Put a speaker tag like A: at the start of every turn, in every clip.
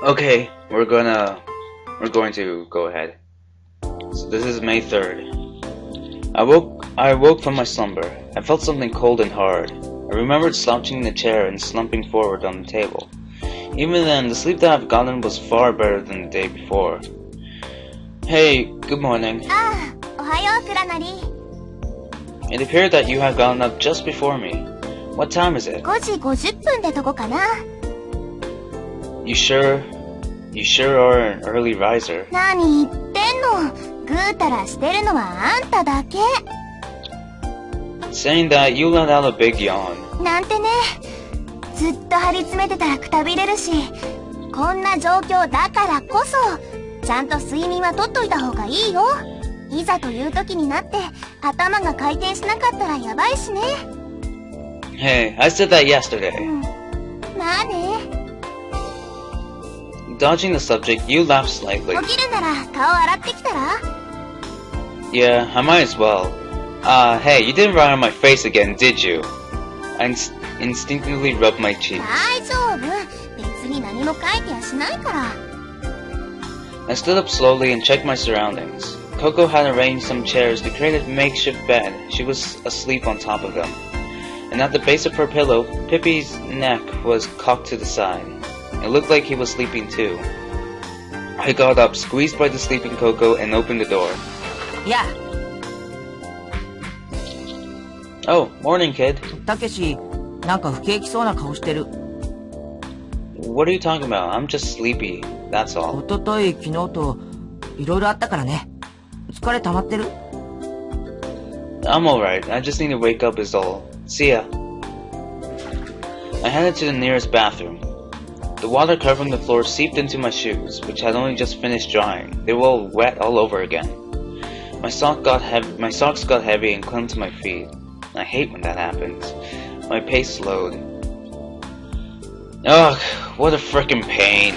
A: Okay, we're going to go ahead. So this is May 3rd. I awoke from my slumber. I felt something cold and hard. I remembered slouching in the chair and slumping forward on the table. Even then, the sleep that I've gotten was far better than the day before. Hey, good morning.
B: Ohayo, Kuranari.
A: It appeared that you had gotten up just before me. What time is it?
B: 5時50分でとこかな。
A: You sure are an early riser.
B: 何言ってんの。ぐうたらしてるのはあんただけ。
A: Saying that, you let out a big yawn.
B: なんてね。ずっと張り詰めてたらくたびれるし、こんな状況だからこそ、ちゃんと睡眠はとっといた方がいいよ。いざという時になって、頭が回転しなかったらやばいしね。
A: Hey, I said that yesterday.
B: まあね。
A: Dodging the subject, you laughed slightly.
B: 起きるなら顔洗ってきたら？
A: Yeah, I might as well. Hey, you didn't write on my face again, did you? I instinctively rubbed my cheeks.
B: 大丈夫。別に何も書いてやしないから。
A: I stood up slowly and checked my surroundings. Coco had arranged some chairs to create a makeshift bed. She was asleep on top of them. And at the base of her pillow, Pippi's neck was cocked to the side. It looked like he was sleeping too. I got up, squeezed by the sleeping Coco, and opened the door.
C: Yeah.
A: Oh, morning, kid.
C: たけし、なんか不景気そうな顔してる。
A: What are you talking about? I'm just sleepy. That's all.
C: おととい、昨日と、いろいろあったからね。疲れ溜まってる？
A: I'm alright. I just need to wake up is all. See ya. I headed to the nearest bathroom. The water covering the floor seeped into my shoes, which had only just finished drying. They were all wet all over again. My socks got heavy and clung to my feet. I hate when that happens. My pace slowed. Ugh, what a frickin' pain.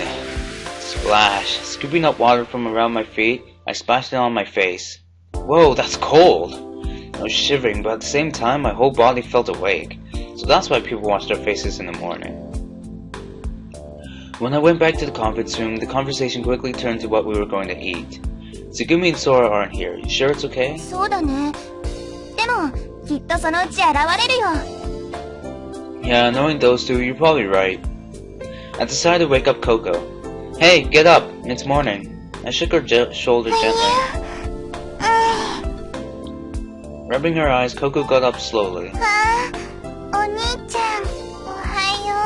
A: Splash. Scooping up water from around my feet, I splashed it on my face. Whoa, that's cold! I was shivering, but at the same time, my whole body felt awake. So that's why people wash their faces in the morning. When I went back to the conference room, the conversation quickly turned to what we were going to eat. Tsugumi and Sora aren't here. You sure it's okay?
B: そうだね。でも、きっとそのうち現れるよ。
A: Yeah, knowing those two, you're probably right. I decided to wake up Coco. Hey, get up! It's morning. I shook her shoulder gently. Rubbing her eyes, Coco got up slowly.
B: お兄ちゃん、おはよ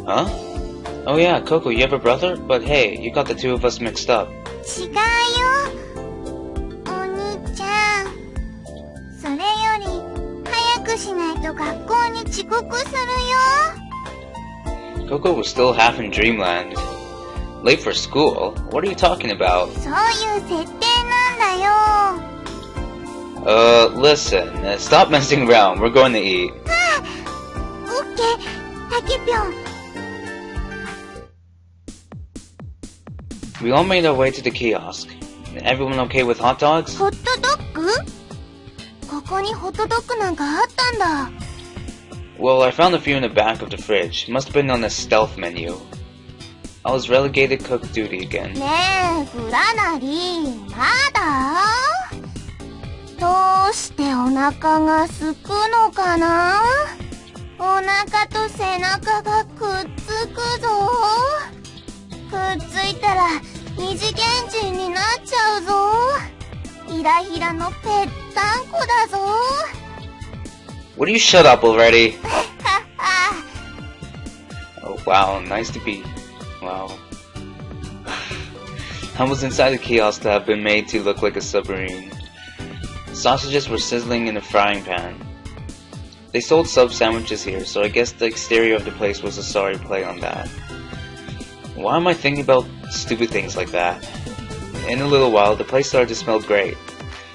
B: う。
A: Huh? Oh yeah, Coco, you have a brother? But hey, you got the two of us mixed up.
B: 違うよ。お兄ちゃん。それより、早くしないと学校に遅刻するよ。
A: Coco was still half in dreamland. Late for school? What are you talking about?
B: そういう設定なんだよ。
A: Listen, stop messing around. We're going to eat.
B: オッケー、たけぴょん。
A: We all made our way to the kiosk. Everyone okay with hot dogs?
B: ホットドッグ？ここにホットドッグなんかあったんだ。
A: Well, I found a few in the back of the fridge. Must have been on the stealth menu. I was relegated cook duty again.
B: ねえ、フラナリー、まだ？どうしてお腹が空くのかな？お腹と背中がくっつくぞ。くっついたら二次元人になっちゃうぞ。ひらひらのぺったんこだぞ。
A: Would you shut up already? Oh wow, nice to be... Wow. I was inside the kiosk that had been made to look like a submarine. Sausages were sizzling in a frying pan. They sold sub sandwiches here, so I guess the exterior of the place was a sorry play on that. Why am I thinking about stupid things like that? In a little while, the place started to smell great.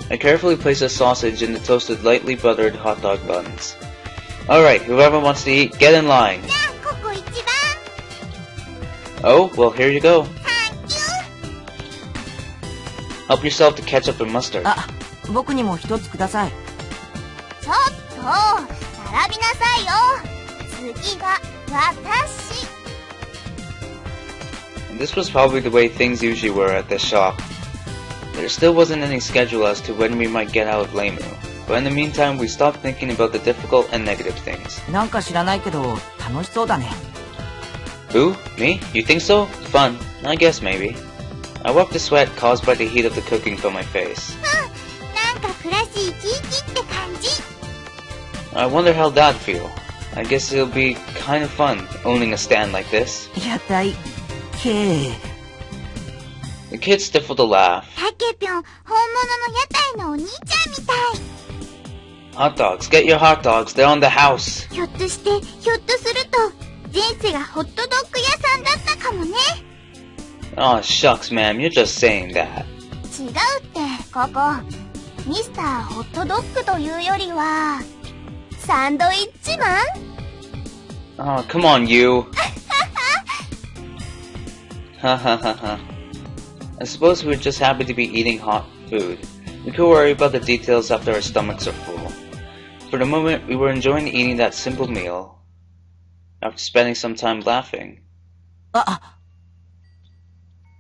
A: I carefully placed a sausage in the toasted, lightly buttered hot dog buns. Alright, whoever wants to eat, get in line. Oh, well, here you go. Help yourself to ketchup and mustard.
C: あ、僕にも一つください。
B: ちょっと、並びなさいよ。次は私。
A: And this was probably the way things usually were at this shop. There still wasn't any schedule as to when we might get out of Leimu, but in the meantime we stopped thinking about the difficult and negative things.
C: なんか知らないけど、楽しそうだね。
A: Who? Me? You think so? Fun. I guess maybe. I wiped the sweat caused by the heat of the cooking from my face.
B: なんか暮らし生き生きって感じ。
A: I wonder how that'd feel. I guess it'll be kind of fun, owning a stand like this.
C: 屋台系。
A: The kid stifled a laugh.
B: たけぴょん、本物の屋台のお兄ちゃんみたい。
A: Hot dogs, get your hot dogs, they're on the house.
B: ひょっとすると、前世がホットドッグ屋さんだったかもね。
A: Aw, shucks, ma'am, you're just saying that.
B: 違うって、ここ。ミスターホットドッグというよりは、サンドイッチマン
A: Oh, come on, you. Ha ha ha ha. I suppose we were just happy to be eating hot food. We could worry about the details after our stomachs are full. For the moment, we were enjoying eating that simple meal, after spending some time laughing.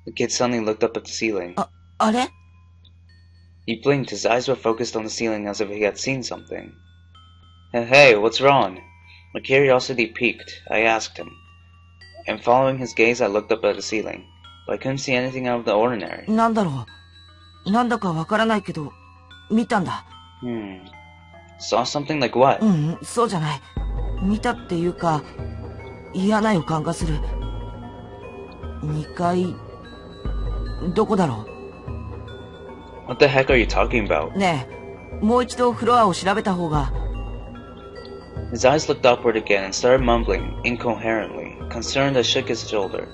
A: The kid suddenly looked up at the ceiling.
C: あれ
A: He blinked, his eyes were focused on the ceiling as if he had seen something. Hey, what's wrong? My curiosity piqued. I asked him. And following his gaze, I looked up at the ceiling. But I couldn't see anything out of the ordinary.
C: なんだろう。なんだかわからないけど、見たんだ。
A: Saw something like what?
C: そうじゃない。見たっていうか、嫌な予感がする。2階、どこだろう。
A: What the heck are you talking about?
C: ねえ、もう一度フロアを調べた方が。
A: His eyes looked upward again and started mumbling incoherently. Concerned, I shook his shoulder.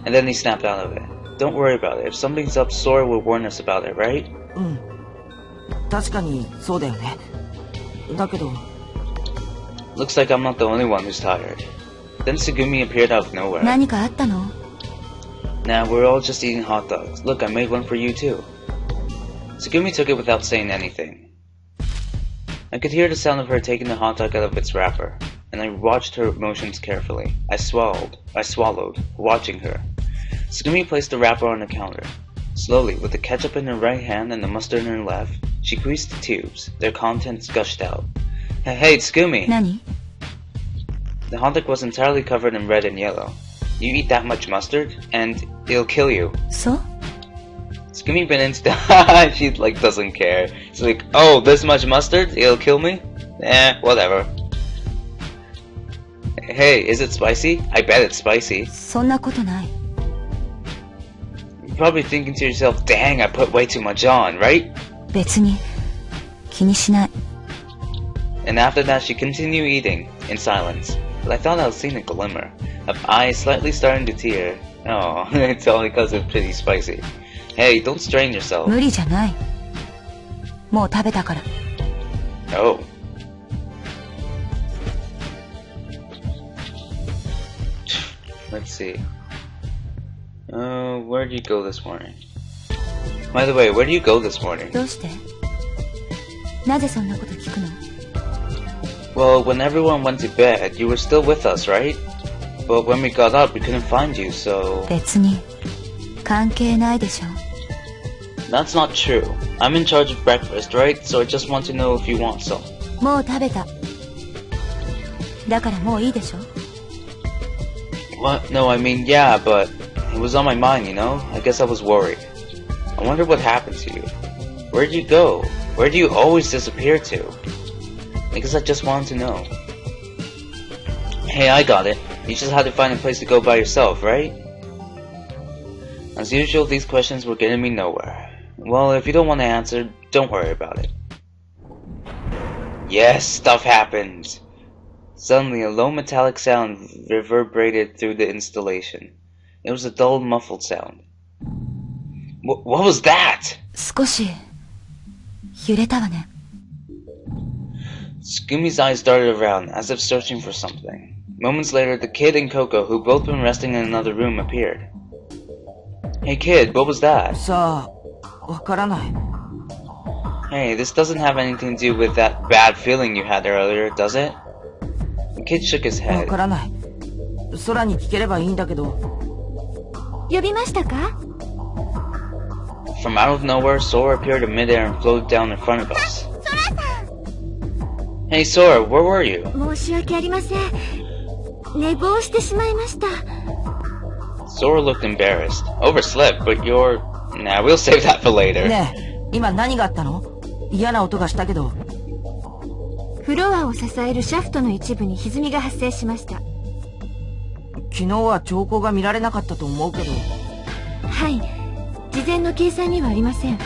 A: And then he snapped out of it. Don't worry about it. If something's up, Sora will warn us about it, right?
C: 確かにそうだよね。だけど。
A: Looks like I'm not the only one who's tired. Then Tsugumi appeared out of nowhere.
B: 何かあったの
A: Nah, we're all just eating hot dogs. Look, I made one for you too. Tsugumi took it without saying anything. I could hear the sound of her taking the hot dog out of its wrapper, and I watched her motions carefully. I swallowed, watching her. Tsugumi placed the wrapper on the counter. Slowly, with the ketchup in her right hand and the mustard in her left, she greased the tubes. Their contents gushed out. Hey, Tsugumi!
B: 何
A: The hot dog was entirely covered in red and yellow. You eat that much mustard, and it'll kill you.
B: そう
A: Tsugumi bit into the she doesn't care. She's like, oh, this much mustard? It'll kill me? Whatever. Hey, is it spicy? I bet it's spicy.
B: そんなことない。
A: You're probably thinking to yourself, dang, I put way too much on, right?
B: 別に気にしない。
A: And after that, she continued eating, in silence. But I thought I was seeing a glimmer, of eyes slightly starting to tear. Oh, it's only because it's pretty spicy. Hey, don't strain yourself.
B: 無理じゃない。もう食べたから。
A: Oh. Let's see. Where did you go this morning? By the way, where did you go this morning?
B: どうしてなぜそんなこと聞くの
A: Well, when everyone went to bed, you were still with us, right? But when we got up, we couldn't find you, so...
B: 別に関係ないでしょ
A: That's not true. I'm in charge of breakfast, right? So I just want to know if you want some.
B: もう食べた。だからもういいでしょ
A: What? No, I mean, yeah, but it was on my mind, you know? I guess I was worried. I wonder what happened to you. Where'd you go? Where do you always disappear to? I guess I just wanted to know. Hey, I got it. You just had to find a place to go by yourself, right? As usual, these questions were getting me nowhere. Well, if you don't want to answer, don't worry about it. Yes, stuff happened. Suddenly, a low metallic sound reverberated through the installation. It was a dull, muffled sound. What was that?
B: 少し揺れたわね。
A: Tsugumi's eyes darted around, as if searching for something. Moments later, the kid and Coco, who'd both been resting in another room, appeared. Hey kid, what was that?
C: さあ、わからない。
A: Hey, this doesn't have anything to do with that bad feeling you had earlier, does it? The kid shook his
C: わ
A: head.
C: からない。空に聞ければいいんだけど。
B: 呼びましたか？
A: From out of nowhere, Sora appeared in midair and floated down in front of us.
B: ソラさん
A: Hey Sora, where were you?
B: 申し訳ありません。寝坊してしまいました。
A: Sora looked embarrassed. Overslept, but you're... Nah, we'll save that for later.
C: ねえ、今何があったの？嫌な音がしたけど。
B: フロアを支えるシャフトの一部に歪みが発生しました。
C: 昨日は兆候が見られなかったと思うけど。
B: はい。事前の計算にはありません。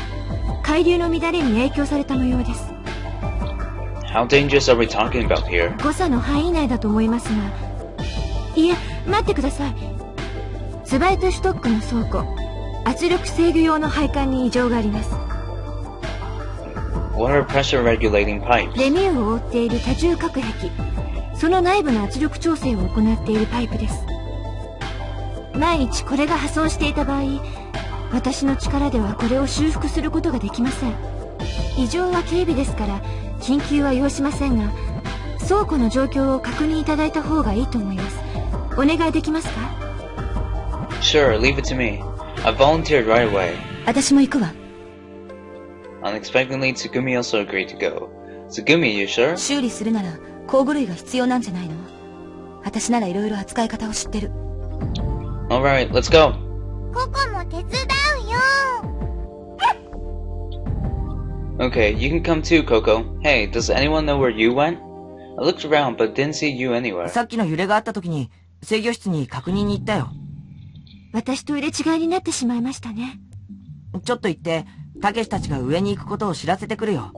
B: 海流の乱れに影響された模様です。
A: How dangerous are we talking about here?
B: 誤差の範囲内だと思いますが。いえ、待ってください。ツバイトシュトックの倉庫、圧力制御用の配管に異常があります。
A: What are pressure regulating pipes?
B: レミューを覆っている多重隔壁、その内部の圧力調整を行っているパイプです。万一これが破損していた場合、私の力ではこれを修復することができません。異常は軽微ですから緊急は要しませんが、倉庫の状況を確認いただいた方がいいと思います。お願いできますか？
A: Sure, leave it to me. I volunteered right away.
B: 私も行くわ。
A: Unexpectedly, Tsugumi also agreed to go. Tsugumi, you sure?
D: 修理するなら工具類が必要なんじゃないの？私なら色々扱い方を知ってる。
A: Alright, let's go.
B: ここも手伝うよ。
A: Okay, you can come too, Coco. Hey, does anyone know where you went? I looked around, but didn't see you anywhere.
C: さっきの揺れがあった時に制御室に確認に行ったよ。
B: 私と入れ違いになってしまいましたね。
C: ちょっと行ってたけしたちが上に行くことを知らせてくるよ。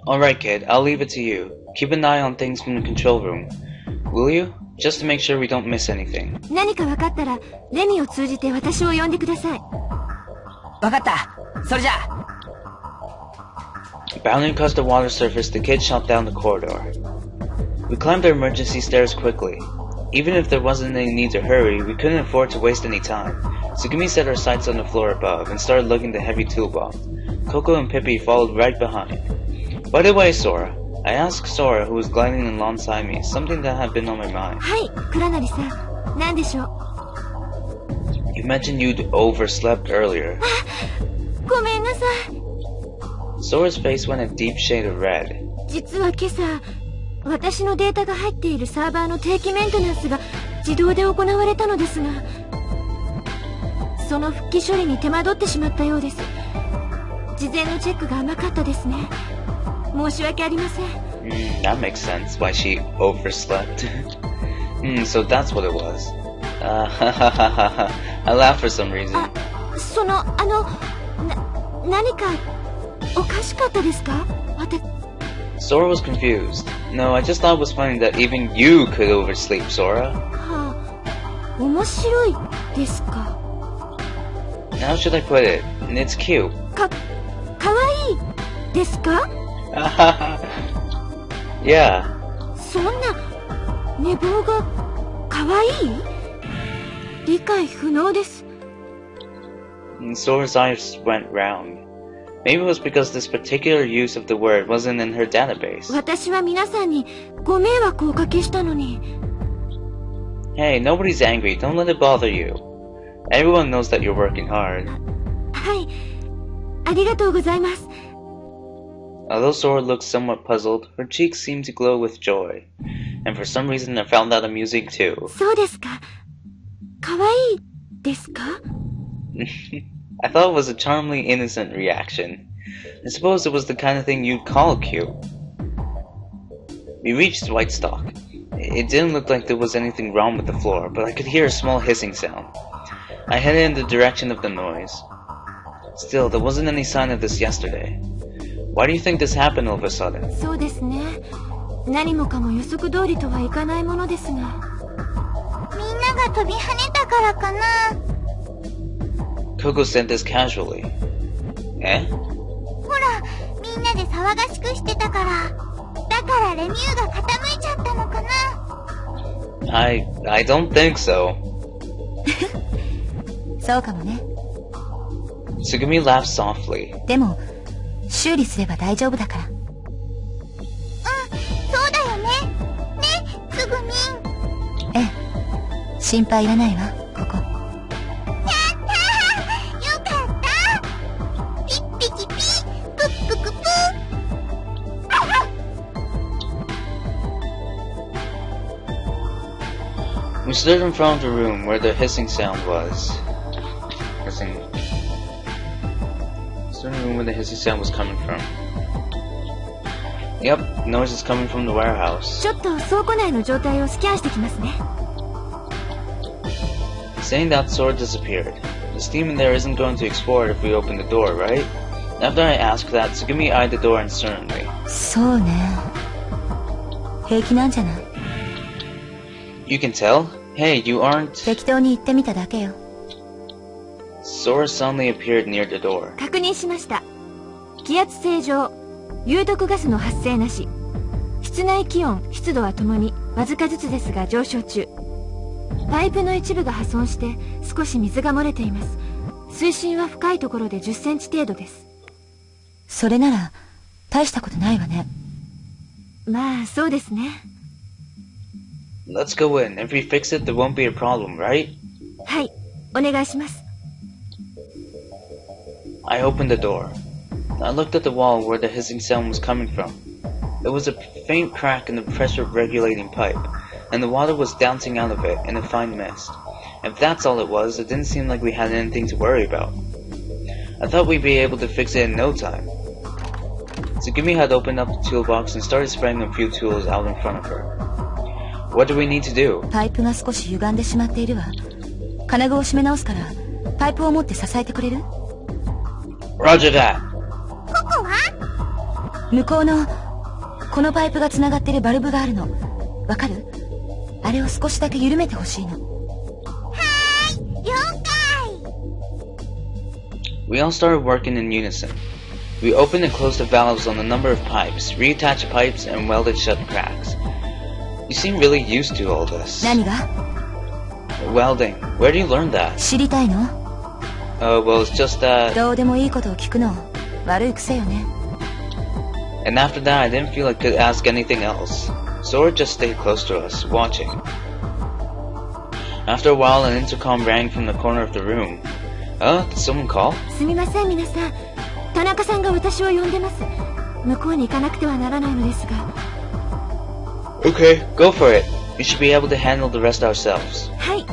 A: Alright, kid, I'll leave it to you. Keep an eye on things from the control room. Will you? Just to make sure we don't miss anything.
B: 何か分かったらレミを通じて私を呼んでください。
C: わかった。それじゃあ。
A: Bounding across the water surface, the kid shot down the corridor. We climbed the emergency stairs quickly. Even if there wasn't any need to hurry, we couldn't afford to waste any time. Tsugumi set her sights on the floor above and started lugging the heavy toolbox. Coco and Pippi followed right behind. By the way, Sora, I asked Sora, who was gliding alongside me, something that had been on my mind.
B: はい、倉成さん。何でしょう？
A: You mentioned you'd overslept earlier.
B: ごめんなさい。
A: Sora's face went a deep shade of red.
B: 実は今朝、私のデータが入っているサーバーの定期メンテナンスが自動で行われたのですが、その復帰処理に手間取ってしまったようです。事前のチェックが甘かったですね。申し訳ありません。
A: That makes sense, why she overslept. So that's what it was. I laughed for some reason.
B: 何かおかしかったですか
A: ？Sora was confused. No, I just thought it was funny that even you could oversleep, Sora.
B: はあ、面白いですか。
A: How should I put it? It's cute.
B: かわいいですか？Yeah. そんな寝坊がかわいい？理解不能です。
A: Sora's eyes went round. Maybe it was because this particular use of the word wasn't in her database.
B: 私は皆さんにご迷惑をおかけしたのに。
A: Hey, nobody's angry. Don't let it bother you. Everyone knows that you're working hard.
B: はい、ありがとうございます。
A: Although Sora looked somewhat puzzled, her cheeks seemed to glow with joy. And for some reason I found that amusing too.
B: そうですか。かわいいですか？I
A: thought it was a charmingly innocent reaction. I suppose it was the kind of thing you'd call cute. We reached Whitestock. It didn't look like there was anything wrong with the floor, but I could hear a small hissing sound. I headed in the direction of the noise. Still, there wasn't any sign of this yesterday. Why do you think this happened all of a sudden?
B: そうですね。何もかも予測通りとはいかないものですが。みんなが飛び跳ねたからかな。
A: Coco said this casually. Eh?
B: ほら、みんなで騒がしくしてたから。だからレミューが傾いちゃったのかな。
A: I don't think so.
D: そうかもね。
A: Tsugumi laughed softly.
D: でも修理すれば大丈夫だから。
B: そうだよね。ね、つぐみん。
D: ええ、心配いらないわ、ここ。
A: stood in front of the room where the hissing sound was. Stood in the room where the hissing sound was coming from. Yep, noise is coming from the warehouse.
D: ちょっと倉庫内の状態をスキャンしてきますね。
A: Saying that, Sora disappeared. The steam in there isn't going to explode if we open the door, right? After I asked that, Tsugumi eyed the door uncertainly.
D: そうね。平気なんじゃない？
A: You can tell? Hey, you aren't...
D: 適当に言ってみただけよ。
A: Sora suddenly appeared near the door.
D: 確認しました。気圧正常。有毒ガスの発生なし。室内気温、湿度はともにわずかずつですが上昇中。パイプの一部が破損して少し水が漏れています。水深は深いところで10センチ程度です。それなら大したことないわね。まあそうですね。
A: Let's go in. If we fix it, there won't be a problem, right?
D: はい、お願いします。
A: I opened the door. I looked at the wall where the hissing sound was coming from. There was a faint crack in the pressure-regulating pipe, and the water was dancing out of it in a fine mist. If that's all it was, it didn't seem like we had anything to worry about. I thought we'd be able to fix it in no time. Tsugumi had opened up the toolbox and started spreading a few tools out in front of her. What do we need to do?
D: パイプが少し歪んでしまっているわ。金具を締め直すから、パイプを持って支えてくれる？
A: Roger that!
B: ここは？
D: 向こうの、このパイプが繋がってるバルブがあるの。わかる？あれを少しだけ緩めてほしいの。
B: はーい、了解。
A: We all started working in unison. We opened and closed the valves on a number of pipes, reattached pipes, and welded shut cracks. You seem really used to all this.
D: 何が？
A: Welding. Where do you learn that?
D: 知りたいの？
A: Well, it's just that...
D: どうでもいいことを聞くの。悪い癖よね。
A: And after that, I didn't feel I could ask anything else. Sora just stayed close to us, watching. After a while, an intercom rang from the corner of the room. Did someone call?
D: すみません、皆さん。田中さんが私を呼んでます。向こうに行かなくてはならないのですが。
A: Okay, go for it. We should be able to handle the rest ourselves.
D: はい。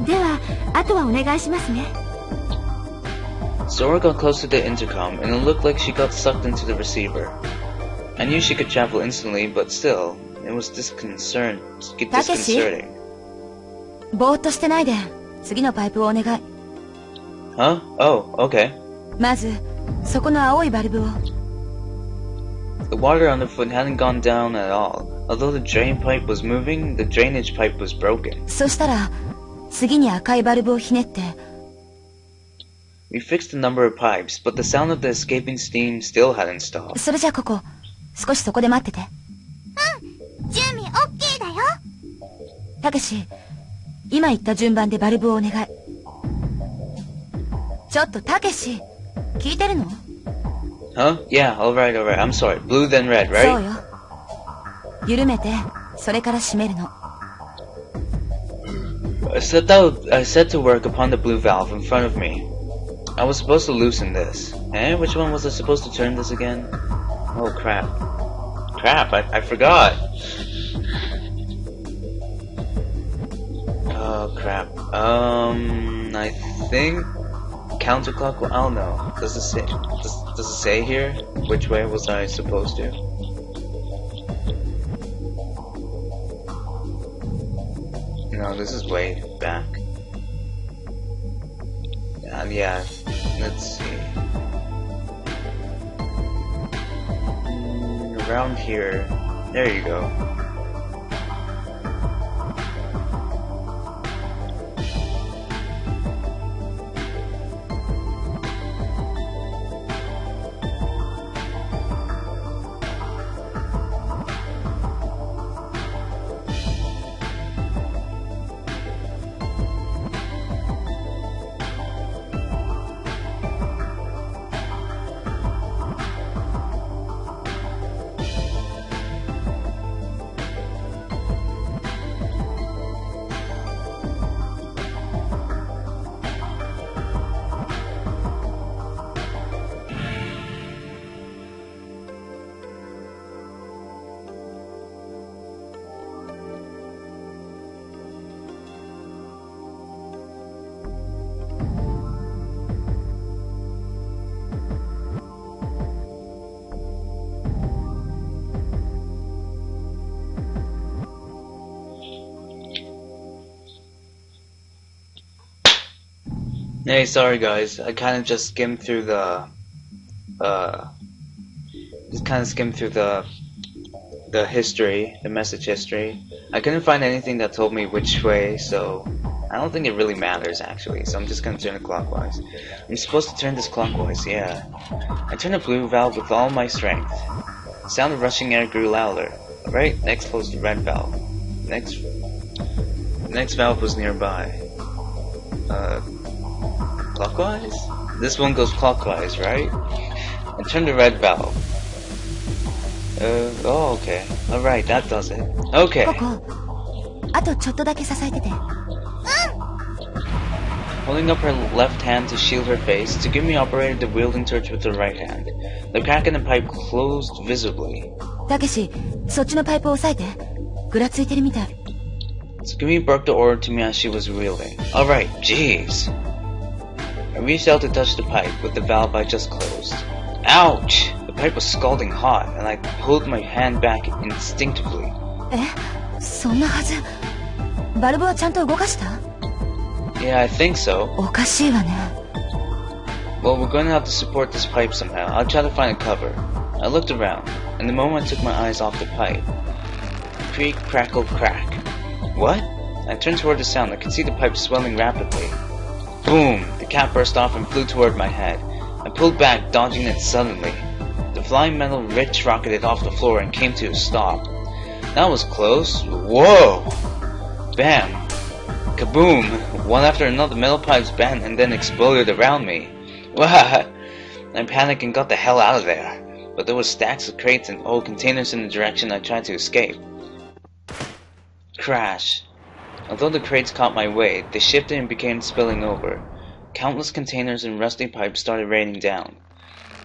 D: では、あとはお願いしますね。
A: Sora got close to the intercom, and it looked like she got sucked into the receiver. I knew she could travel instantly, but still, it was disconcerting.
D: ぼーっとしてないで、次のパイプをお願い。
A: Huh? Oh, okay.
D: まず、そこの青いバルブを。
A: The water underfoot hadn't gone down at all. Although the drain pipe was moving, the drainage pipe was broken.
D: そしたら、次に赤いバルブをひねって。
A: We fixed a number of pipes, but the sound of the escaping steam still hadn't stopped.
D: それじゃここ、少しそこで待ってて。
B: うん、準備 OK だよ。
D: たけし、今言った順番でバルブをお願い。ちょっとたけし、聞いてるの？
A: Huh? Yeah, alright. I'm sorry. Blue then red, right?
D: そうよ。緩めて、それから閉めるの。
A: I set to work upon the blue valve in front of me. I was supposed to loosen this. Which one was I supposed to turn this again? Oh crap. I forgot. Oh crap. I think counterclockwise. I don't know. Does it say here? Which way was I supposed to? No, this is way back. Yeah, let's see. Around here. There you go. Hey, sorry guys, I kind of just skimmed through the, history, the message history. I couldn't find anything that told me which way, so I don't think it really matters actually, so I'm just gonna turn it clockwise. I'm supposed to turn this clockwise, yeah. I turned the blue valve with all my strength. The sound of rushing air grew louder. Right next closed the red valve. Next valve was nearby. Clockwise? This one goes clockwise, right? I turned the red valve. Oh, okay. Alright, that does it. Okay.
B: ここ、あとちょっとだけ支えてて。
A: Holding up her left hand to shield her face, Tsugumi operated the wielding torch with her right hand. The crack in the pipe closed visibly.
B: たけし、そっちのパイプを押さえて。ぐらついてるみたい。
A: Tsugumi broke the order to me as she was wielding. Alright, jeez. I reached out to touch the pipe with the valve I just closed. Ouch! The pipe was scalding hot, and I pulled my hand back instinctively.
B: え、そんなはず。バルブはちゃんと動かした？
A: Yeah, I think so.
B: おかしいわね。
A: Well, we're going to have to support this pipe somehow. I'll try to find a cover. I looked around, and the moment I took my eyes off the pipe. Creak, crackle, crack. What? I turned toward the sound. I could see the pipe swelling rapidly. Boom! The cap burst off and flew toward my head. I pulled back, dodging it suddenly. The flying metal ridge rocketed off the floor and came to a stop. That was close. Whoa! Bam! Kaboom! One after another, metal pipes bent and then exploded around me. Wah! I panicked and got the hell out of there. But there were stacks of crates and old containers in the direction I tried to escape. Crash. Although the crates caught my weight, they shifted and began spilling over. Countless containers and rusty pipes started raining down.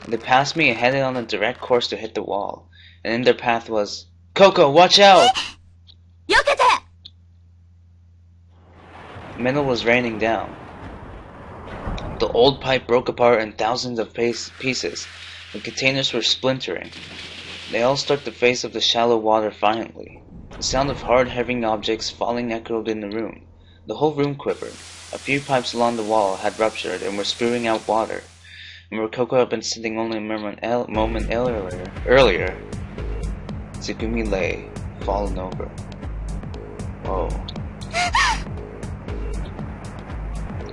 A: They passed me and headed on a direct course to hit the wall. And in their path was... Coco, watch out!
B: 避けて!
A: Metal was raining down. The old pipe broke apart in thousands of pieces. The containers were splintering. They all struck the face of the shallow water violently. The sound of hard, heavy objects falling echoed in the room. The whole room quivered. A few pipes along the wall had ruptured and were spewing out water. And where Coco had been sitting only a moment earlier, Tsugumi lay, fallen over. Whoa.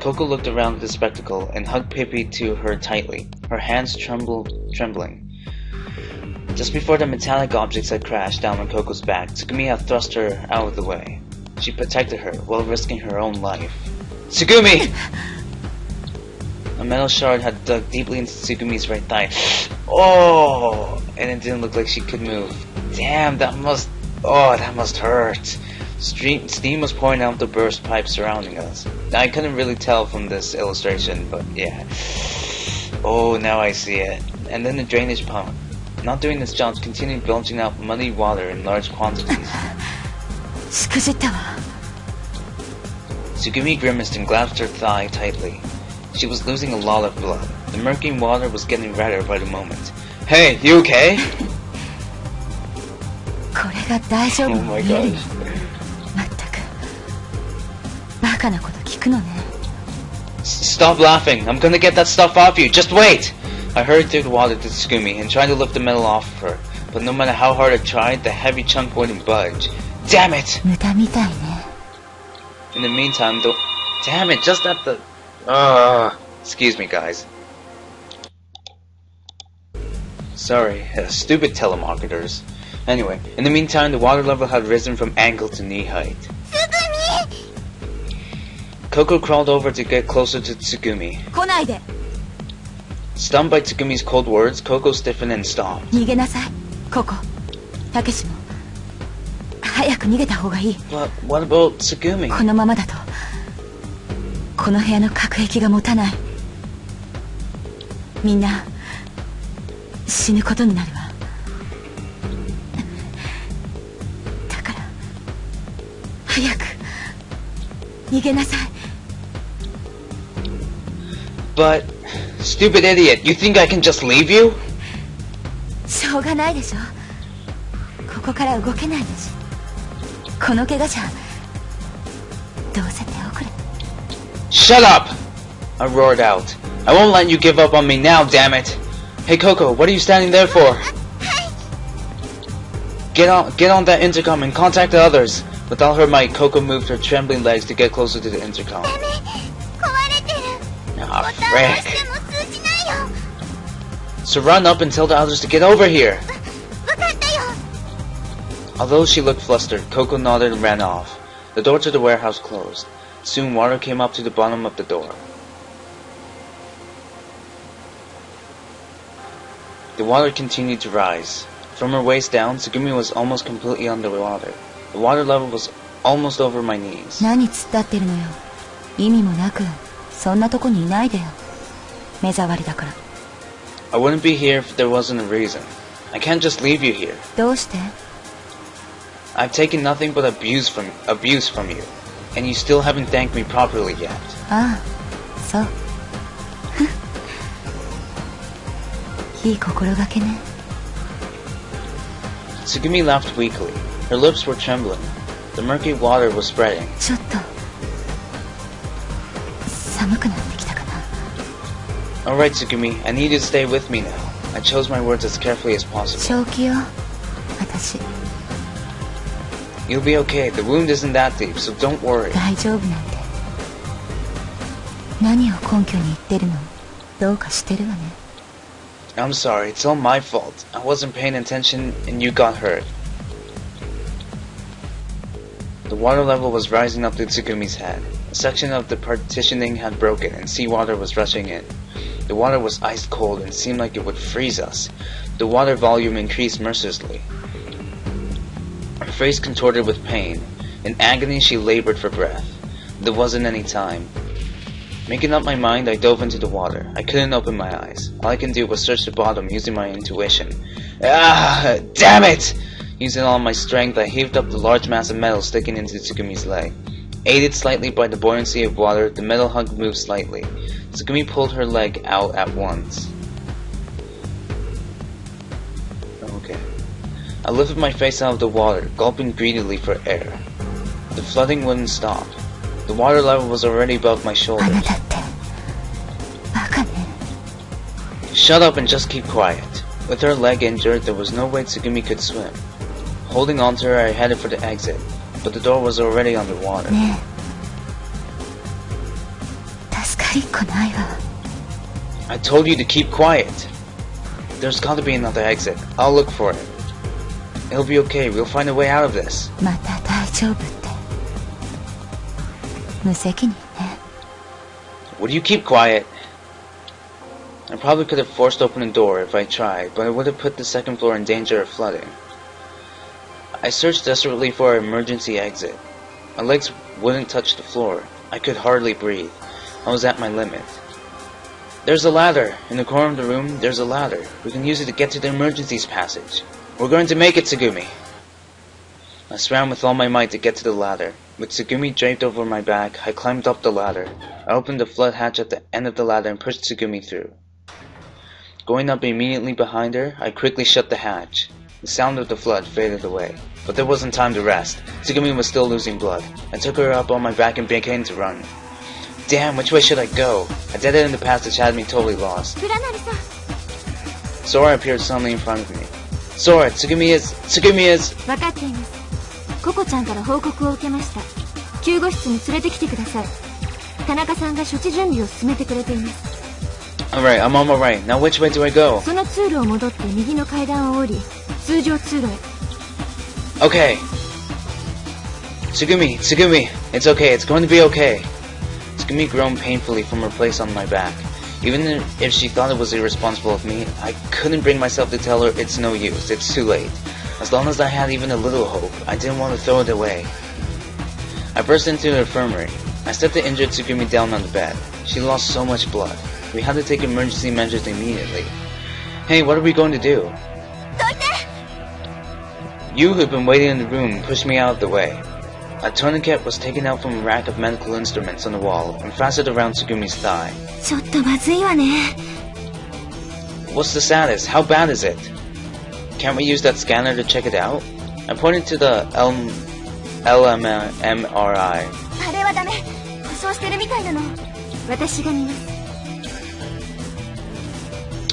A: Coco looked around at the spectacle and hugged Pippi to her tightly, her hands trembling. Just before the metallic objects had crashed down on Coco's back, Tsugumi had thrust her out of the way. She protected her, while risking her own life. Tsugumi! A metal shard had dug deeply into Tsugumi's right thigh. Oh! And it didn't look like she could move. Damn, that must hurt. Steam was pouring out the burst pipe surrounding us. Now, I couldn't really tell from this illustration, but yeah. Oh, now I see it. And then the drainage pump. Not doing its job, continued belching out muddy water in large quantities.
B: しくじったわ。
A: Tsugumi grimaced and grasped her thigh tightly. She was losing a lot of blood. The murky water was getting redder by the moment. Hey, you okay?
B: これが大丈夫
A: Oh
B: に
A: my
B: 見えるよ。
A: gosh.
B: まったく。バカなこと聞くのね。
A: Stop laughing. I'm gonna get that stuff off you. Just wait! I hurried through the water to Tsugumi and tried to lift the metal off of her. But no matter how hard I tried, the heavy chunk wouldn't budge. Damn it!
B: 無駄みたいね。
A: In the meantime, damn it, just at the... excuse me, guys. Sorry, stupid telemarketers. Anyway, in the meantime, the water level had risen from ankle to knee height. Coco crawled over to get closer to Tsugumi.
B: 来ないで。
A: Stunned by Tsugumi's cold words, Coco stiffened and stopped.
B: 逃げなさい。ここ。たけしも。早く逃げた方がいい。
A: But what about Tsugumi?
B: このままだとこの部屋の隔壁が持たない。みんな死ぬことになるわ。だから早く逃げなさい。
A: But, stupid idiot, you think I can just leave you?
B: しょうがないでしょ。ここから動けないんだし。この怪我じゃどうせ手遅れ。
A: Shut up! I roared out. I won't let you give up on me now, damn it! Hey Coco, what are you standing there for? Get on that intercom and contact the others. Without her might, Coco moved her trembling legs to get closer to the intercom. Ah, frick. So run up and tell the others to get over here. Although she looked flustered, Coco nodded and ran off. The door to the warehouse closed. Soon water came up to the bottom of the door. The water continued to rise. From her waist down, Tsugumi was almost completely underwater. The water level was almost over my knees.
B: 何突っ立ってるのよ。意味もなく、そんなとこにいないでよ。目障りだから。
A: I wouldn't be here if there wasn't a reason. I can't just leave you here.
B: どうして？
A: I've taken nothing but abuse from you, and you still haven't thanked me properly yet.
B: ああ、そう。いい心がけね。
A: Tsugumi laughed weakly. Her lips were trembling. The murky water was spreading.
B: ちょっと寒くなってきたかな。
A: Alright, Tsugumi, I need you to stay with me now. I chose my words as carefully as possible.
B: 正気よ、私。
A: You'll be okay. The wound isn't that deep, so don't worry.
B: 大丈夫なんて。何を根拠に言ってるの？どうかしてるわね。
A: I'm sorry, it's all my fault. I wasn't paying attention and you got hurt. The water level was rising up to Tsugumi's head. A section of the partitioning had broken and seawater was rushing in. The water was ice cold and seemed like it would freeze us. The water volume increased mercilessly. Her face contorted with pain. In agony she labored for breath. There wasn't any time. Making up my mind, I dove into the water. I couldn't open my eyes. All I could do was search the bottom using my intuition. Ah! Damn it! Using all my strength, I heaved up the large mass of metal sticking into Tsugumi's leg. Aided slightly by the buoyancy of water, the metal hunk moved slightly. Tsugumi pulled her leg out at once. Okay. I lifted my face out of the water, gulping greedily for air. The flooding wouldn't stop. The water level was already above my shoulders.
B: あなたってバカね。
A: Shut up and just keep quiet. With her leg injured, there was no way Tsugumi could swim. Holding on to her, I headed for the exit, but the door was already underwater.
B: ねえ、助かりっこないわ。
A: I told you to keep quiet. There's got to be another exit. I'll look for it. It'll be okay. We'll find a way out of this.
B: また大丈夫って。無責任ね。
A: Would you keep quiet? I probably could have forced open the door if I tried, but it would have put the second floor in danger of flooding. I searched desperately for an emergency exit. My legs wouldn't touch the floor. I could hardly breathe. I was at my limit. There's a ladder. In the corner of the room, there's a ladder. We can use it to get to the emergencies passage. We're going to make it, Tsugumi. I swam with all my might to get to the ladder. With Tsugumi draped over my back, I climbed up the ladder. I opened the flood hatch at the end of the ladder and pushed Tsugumi through. Going up immediately behind her, I quickly shut the hatch. The sound of the flood faded away. But there wasn't time to rest. Tsugumi was still losing blood. I took her up on my back and began to run. Damn, which way should I go? A dead end in the passage had me totally lost. Sora appeared suddenly in front of me. Sora, Tsugumi is...
D: 分かっています。ココちゃんから報告を受けました。救護室に連れてきてください。田中さんが処置準備を進めてくれています。
A: Alright, I'm on my way. Now which way do I go?
D: その通路を戻って右の階段を降り、通常通路へ。
A: Okay. Tsugumi, it's okay, it's going to be okay. Tsugumi groaned painfully from her place on my back. Even if she thought it was irresponsible of me, I couldn't bring myself to tell her it's no use, it's too late. As long as I had even a little hope, I didn't want to throw it away. I burst into the infirmary. I set the injured Tsugumi down on the bed. She lost so much blood. We had to take emergency measures immediately. Hey, what are we going to do? You who'd been waiting in the room pushed me out of the way. A tourniquet was taken out from a rack of medical instruments on the wall and fastened around Tsugumi's thigh.
B: ちょっとまずいわね。
A: What's the status? How bad is it? Can't we use that scanner to check it out? I pointed to the LMRI.
B: あれはダメ。故障してるみたいなの。
D: 私が見ます。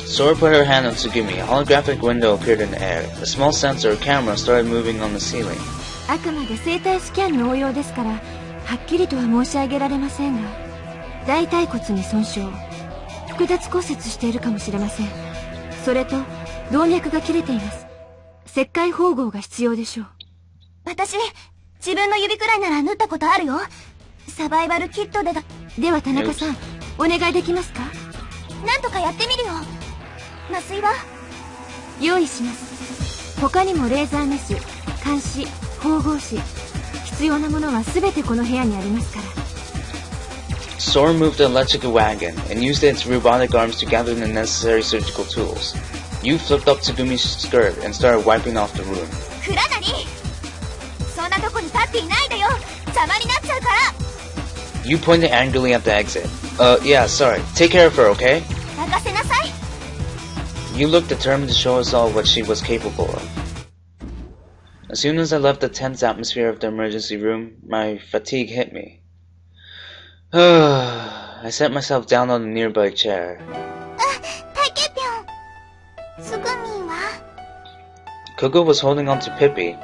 A: Sora put her hand on Tsugumi. A holographic window appeared in the air. A small sensor or camera started moving on the ceiling.
D: あくまで生体スキャンの応用ですから、はっきりとは申し上げられませんが、大腿骨に損傷、複雑骨折しているかもしれません。それと動脈が切れています。切開縫合が必要でしょう。
B: 私、自分の指くらいなら縫ったことあるよ。サバイバルキットでだ。
D: では田中さん、お願いできますか？
B: なんとかやってみるよ。麻酔は？
D: 用意します。他にもレーザーメス、鉗子、縫合紙、必要なものは全てこの部屋にありますから。
A: Sora moved the electric wagon and used its robotic arms to gather the necessary surgical tools. You flipped up Tsugumi's skirt and started wiping off the room.
B: クラナリ、そんなとこに立っていないでよ。邪魔になっちゃうから。
A: You pointed angrily at the exit. Yeah, sorry. Take care of her, okay?
B: 任せなさい。
A: You looked determined to show us all what she was capable of. As soon as I left the tense atmosphere of the emergency room, my fatigue hit me. I sat myself down on a nearby chair.
B: タケピョン。つぐみは？
A: Coco was holding on to Pippi,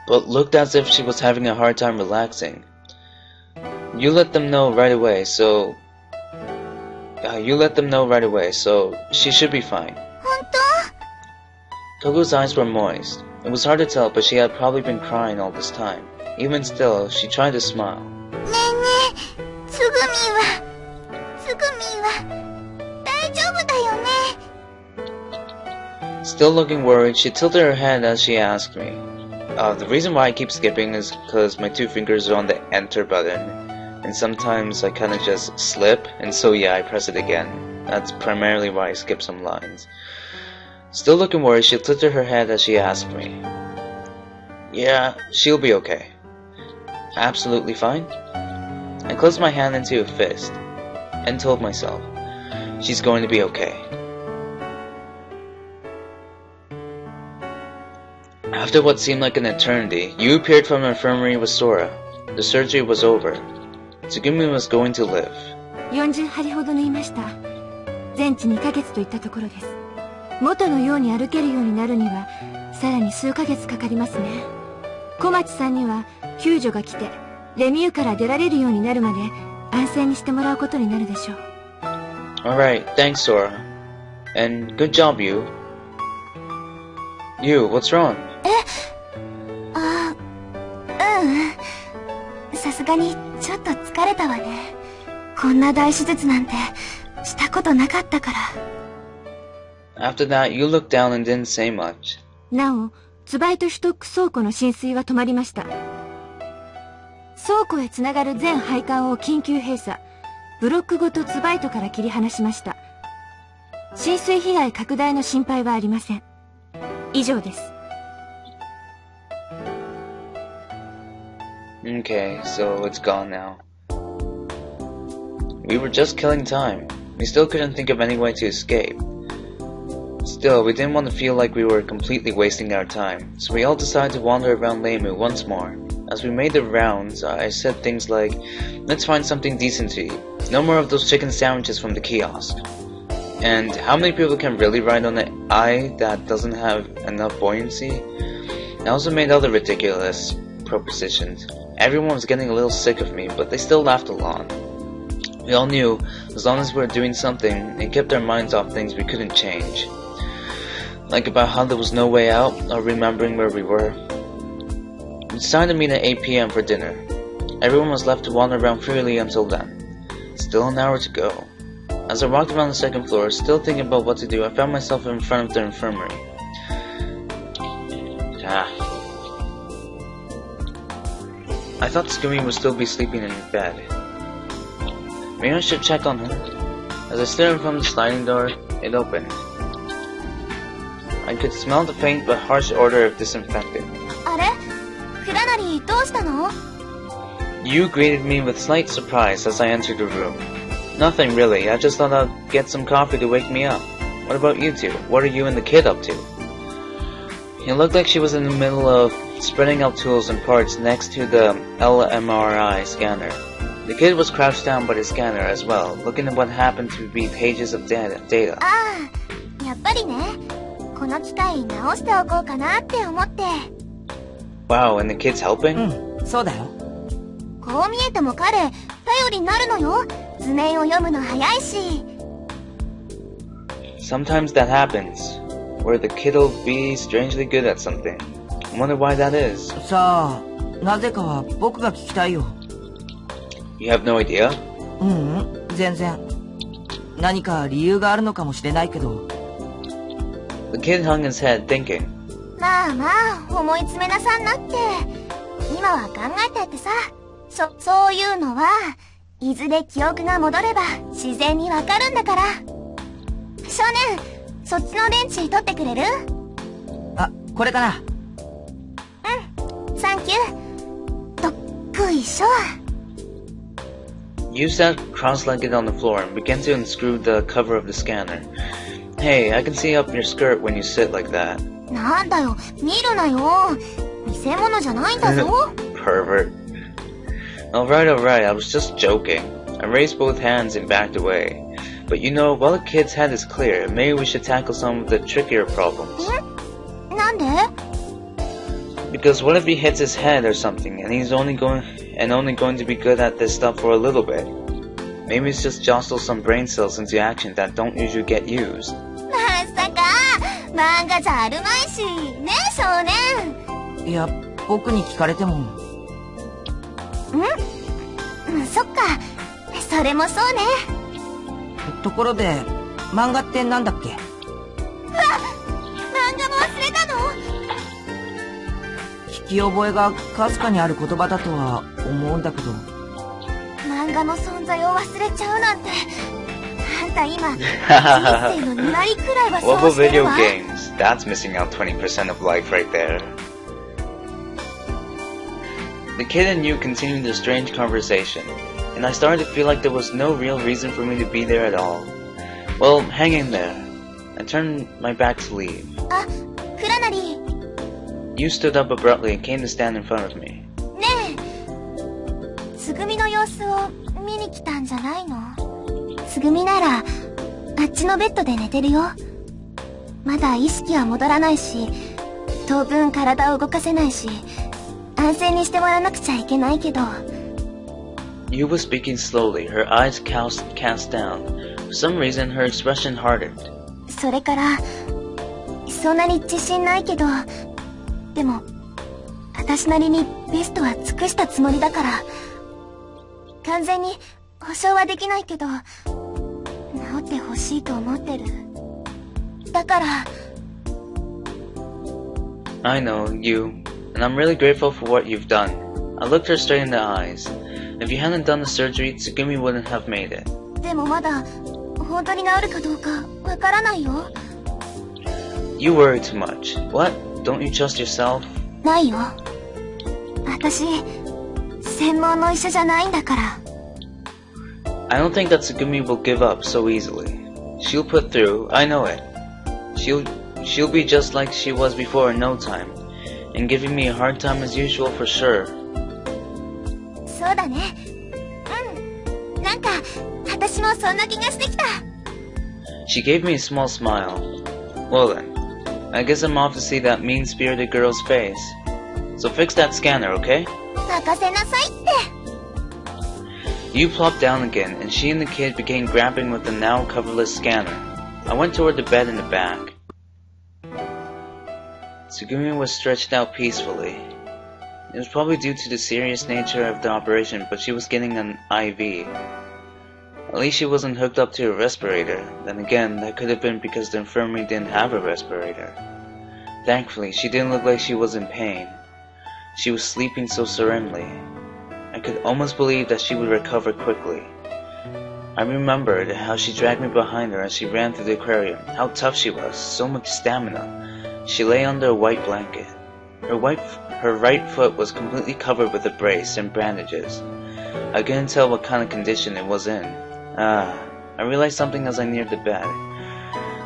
A: but looked as if she was having a hard time relaxing. You let them know right away, so she should be fine.
B: 本当？
A: Coco's eyes were moist. It was hard to tell, but she had probably been crying all this time. Even still, she tried to smile.
B: ねえねえ、つぐみは大丈夫だよね。
A: Still looking worried, she tilted her head as she asked me. The reason why I keep skipping is because my two fingers are on the enter button, and sometimes I kinda just slip, and so yeah, I press it again. That's primarily why I skip some lines. Still looking worried, she tilted her head as she asked me. Yeah, she'll be okay. Absolutely fine? I closed my hand into a fist, and told myself, she's going to be okay. After what seemed like an eternity, you appeared from the infirmary with Sora. The surgery was over. Tsugumi was going to live.
D: 40針ほど縫いました。全治2ヶ月といったところです。元のように歩けるようになるには、さらに数ヶ月かかりますね。小町さんには救助が来て、レミューから出られるようになるまで安静にしてもらうことになるでしょう。
A: Alright, thanks Sora. And good job, you. You, what's wrong?
B: さすがにちょっと疲れたわね。こんな大手術なんてしたことなかったから。
A: After that, you looked down and didn't say much.
D: なお、ツバイトシュトック倉庫の浸水は止まりました。倉庫へつながる全配管を緊急閉鎖。ブロックごとツバイトから切り離しました。浸水被害拡大の心配はありません。以上です。
A: Okay, so it's gone now. We were just killing time. We still couldn't think of any way to escape. Still, we didn't want to feel like we were completely wasting our time, so we all decided to wander around Leimu once more. As we made the rounds, I said things like, let's find something decent to eat. No more of those chicken sandwiches from the kiosk. And how many people can really ride on an eye that doesn't have enough buoyancy? I also made other ridiculous propositions. Everyone was getting a little sick of me, but they still laughed along. We all knew, as long as we were doing something, it kept our minds off things we couldn't change. Like about how there was no way out, or remembering where we were. We decided to meet at 8 PM for dinner. Everyone was left to wander around freely until then. Still an hour to go. As I walked around the second floor, still thinking about what to do, I found myself in front of the infirmary. I thought Tsugumi would still be sleeping in bed. Maybe I should check on her. As I stood in front of the sliding door, it opened. I could smell the faint but harsh odor of disinfectant.
B: あれ？クラナリどうしたの？
A: You greeted me with slight surprise as I entered the room. Nothing really, I just thought I'd get some coffee to wake me up. What about you two? What are you and the kid up to? It looked like she was in the middle of spreading out tools and parts next to the LMRI scanner. The kid was crouched down by the scanner as well, looking at what happened to be pages of data.
B: ああ、やっぱりね。この機械直しておこうかなって思って。
A: Wow, and the kid's helping?
C: うん、そうだよ。
B: こう見えても彼、頼りになるのよ。図面を読むの早いし。
A: Sometimes that happens, where the kid'll be strangely good at something. I wonder why that is.
C: さあ、なぜかは僕が聞きたいよ。
A: You have no idea?
C: うん、全然。何か理由があるのかもしれないけど。
A: The kid hung his head, thinking.
B: まあまあ、思い詰めなさんなって。今は考えてってさ。そういうのは、いずれ記憶が戻れば自然にわかるんだから。少年、そっちの電池取ってくれる？
C: あ、これかな。
B: うん、サンキュー。どっこいしょ。
A: You sat cross-legged on the floor and began to unscrew the cover of the scanner. Hey, I can see up your skirt when you sit like that.
B: なんだよ、見るなよ。見せ物じゃないんだぞ。
A: Pervert. Alright, I was just joking. I raised both hands and backed away. But you know, while the kid's head is clear, maybe we should tackle some of the trickier problems.
B: なんで？
A: Because what if he hits his head or something, and he's only going to be good at this stuff for a little bit? Maybe it's just jostle some brain cells into action that don't usually get used.
B: まさか、漫画じゃあるまいし、ねえ少年。
C: いや、僕に聞かれても。
B: そっか、それもそうね。
C: ところで、漫画ってなんだっけ？
B: 漫画も忘れたの？
C: 聞き覚えがかすかにある言葉だとは思うんだけど。
B: 漫画の存在を忘れちゃうなんて。あんた今、人生の2割くらいはそうしてるわ。
A: What about video games? That's missing out 20% of life right there. The kid and you continued their strange conversation, and I started to feel like there was no real reason for me to be there at all. Well, hang in there. I turned my back to leave.
B: あ、クラナリ。
A: You stood up abruptly and came to stand in front of me.
B: ねえ、つぐみの様子を見に来たんじゃないの？つぐみなら、あっちのベッドで寝てるよ。まだ意識は戻らないし、当分体を動かせないし、安静にしてもらわなくちゃいけないけど。
A: You were speaking slowly, her eyes cast down. For some reason, her expression hardened.
B: それから、そんなに自信ないけど、でも、私なりにベストは尽くしたつもりだから、完全に保証はできないけど、治ってほしいと思ってる。だから、
A: I know, you, and I'm really grateful for what you've done. I looked her straight in the eyes. If you hadn't done the surgery, Tsugumi wouldn't have made it.
B: でもまだ、本当に治るかどうかわからないよ。
A: You worry too much. What? Don't you trust yourself?
B: ないよ。私、専門の医者じゃないんだから。
A: I don't think that Tsugumi will give up so easily. She'll put through, I know it. She'll be just like she was before in no time, and giving me a hard time as usual for sure.
B: そうだね。なんか、私もそんな気がしてきた。
A: She gave me a small smile. Well then, I guess I'm off to see that mean-spirited girl's face. So fix that scanner, okay?
B: 任せなさいって。
A: You plopped down again, and she and the kid began grappling with the now coverless scanner. I went toward the bed in the back. Tsugumi was stretched out peacefully. It was probably due to the serious nature of the operation, but she was getting an IV. At least she wasn't hooked up to a respirator. Then again, that could have been because the infirmary didn't have a respirator. Thankfully, she didn't look like she was in pain. She was sleeping so serenely. I could almost believe that she would recover quickly. I remembered how she dragged me behind her as she ran through the aquarium, how tough she was, so much stamina. She lay under a white blanket. Her right foot was completely covered with a brace and bandages. I couldn't tell what kind of condition it was in. I realized something as I neared the bed.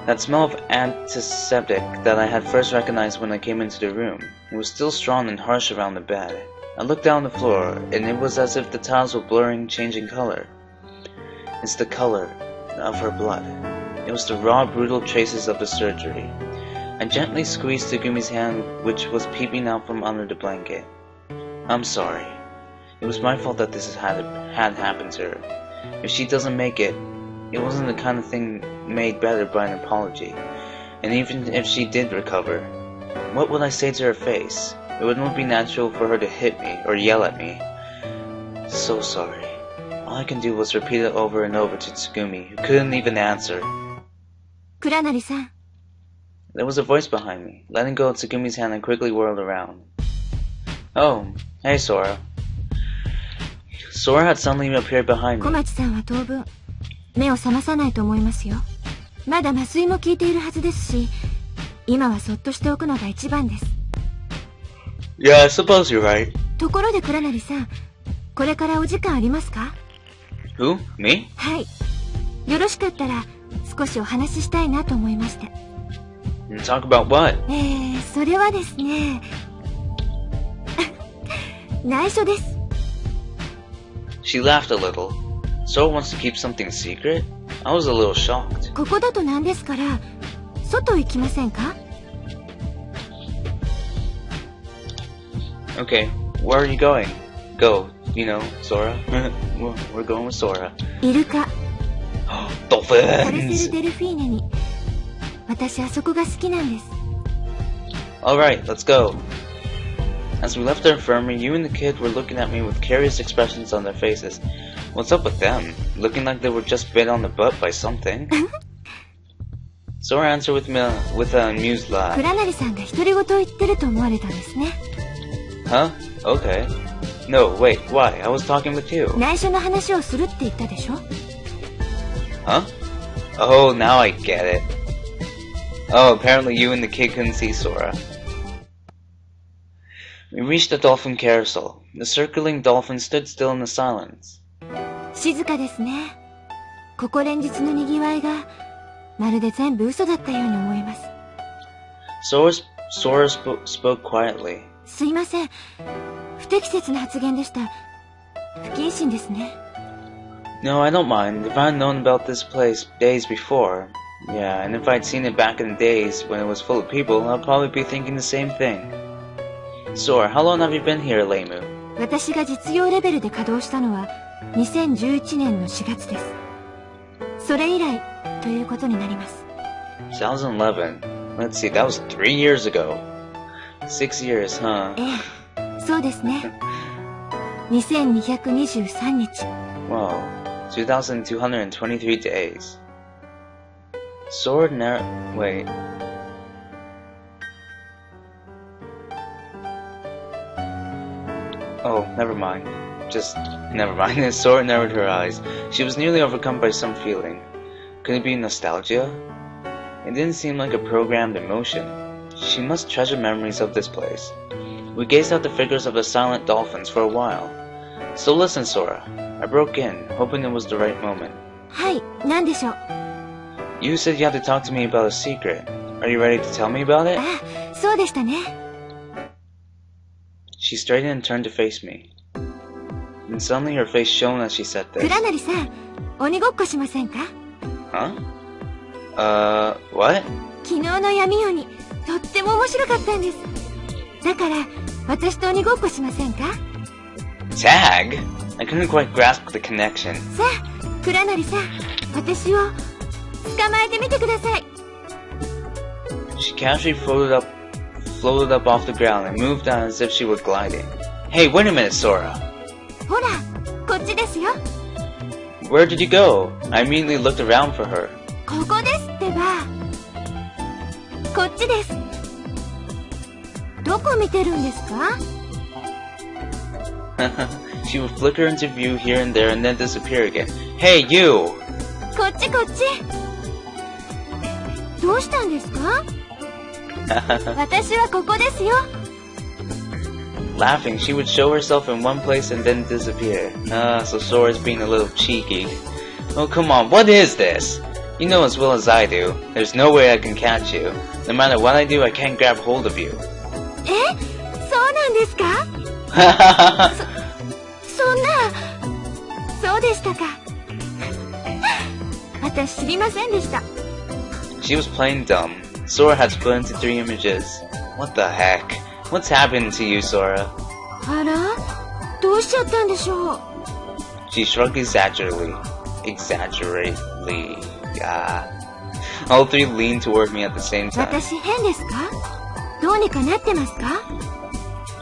A: That smell of antiseptic that I had first recognized when I came into the room. It was still strong and harsh around the bed. I looked down the floor, and it was as if the tiles were blurring, changing color. It's the color of her blood. It was the raw, brutal traces of the surgery. I gently squeezed Tsugumi's hand, which was peeping out from under the blanket. I'm sorry. It was my fault that this had happened to her. If she doesn't make it, it wasn't the kind of thing made better by an apology. And even if she did recover, what would I say to her face? It wouldn't be natural for her to hit me or yell at me. So sorry. All I can do was repeat it over and over to Tsugumi, who couldn't even answer.
D: Kuranari-san.
A: There was a voice behind me. Letting go of Tsugumi's hand, I quickly whirled around. Oh, hey Sora. Sora had suddenly appeared behind me.
D: 小町さんは当分目を覚まさないと思いますよ。まだ麻酔も効いているはずですし、今はそっとしておくのが一番です。
A: Yeah, I suppose you're right.
D: ところで倉成さん、これからお時間ありますか？
A: Who? Me?
D: はい。よろしかったら少しお話ししたいなと思いまして。
A: Talk about what?
D: それはですね。内緒です。
A: She laughed a little. Sora wants to keep something secret? I was a little shocked.
D: ここだとなんですから、外行きませんか？
A: Okay, where are you going? Go, you know, Sora. We're going with Sora.
D: イルカ。カルセ
A: Dolphins!
D: ルデルフィーネに。私あそこが好きなんです。
A: Alright, let's go. As we left the infirmary, you and the kid were looking at me with curious expressions on their faces. What's up with them? Looking like they were just bit on the butt by something. Sora answered with an amused laugh.
D: 倉成さんが独り言を言ってると思われたんですね。
A: Huh? Okay. No, wait, why? I was talking with you.
D: 内緒の話をするって言ったでしょ？
A: Huh? Oh, now I get it. Oh, apparently you and the kid couldn't see Sora. We reached the dolphin carousel. The circling dolphin stood still in the silence.
D: 静かですね。ここ連日の賑わいがまるで全部嘘だったように思います。
A: Sora spoke quietly.
D: すいません。不適切な発言でした。不謹慎ですね。
A: No, I don't mind. If I had known about this place days before, yeah, and if I'd seen it back in the days when it was full of people, I'd probably be thinking the same thing. Sora, how long have you been here, Leimu?
D: 私が実用レベルで稼働したのは2011年の4月です。それ以来ということになります。
A: 2011. Let's see, that was 3 years ago. 6 years, huh?
D: そうですね。2223日。
A: Whoa, 2,223 days. Wait. Oh, never mind. Just, never mind. Sora narrowed her eyes. She was nearly overcome by some feeling. Could it be nostalgia? It didn't seem like a programmed emotion. She must treasure memories of this place. We gazed at the figures of the silent dolphins for a while. So listen, Sora. I broke in, hoping it was the right moment.
D: はい、何でしょう。
A: You said you had to talk to me about a secret. Are you ready to tell me about it?
D: あ、そうでしたね。
A: She straightened and turned to face me. And suddenly her face shone as she said this.
D: 倉成さん、鬼ごっこしませんか？
A: Huh? What?
D: 昨日の闇夜にとっても面白かったんです。だから私と鬼ごっこしませんか？
A: Tag? I couldn't quite grasp the connection.
D: さあ、倉成さん、私を捕まえてみてください。
A: She casually floated up off the ground and moved on as if she were gliding. Hey, wait a minute, Sora.
D: ほら、こっちですよ。
A: Where did you go? I immediately looked around for her.
D: ここですってば。こっちです。どこ見てるんですか？
A: She would flicker into view here and there and then disappear again. Hey, you!
D: こっちこっち。どうしたんですか？私はここですよ。
A: Laughing, she would show herself in one place and then disappear. So Sora's being a little cheeky. Oh, come on, what is this? You know as well as I do. There's no way I can catch you. No matter what I do, I can't grab hold of you.
D: そうなんですか？そんな、そうでしたか。私知りませんでした。
A: She was playing dumb. Sora had split into 3 images. What the heck? What's happened to you, Sora?
D: あら、どうしちゃったんでしょう。
A: She shrugged exaggeratedly. All 3 leaned toward me at the same time.
D: 私変ですか？どうにかなってますか？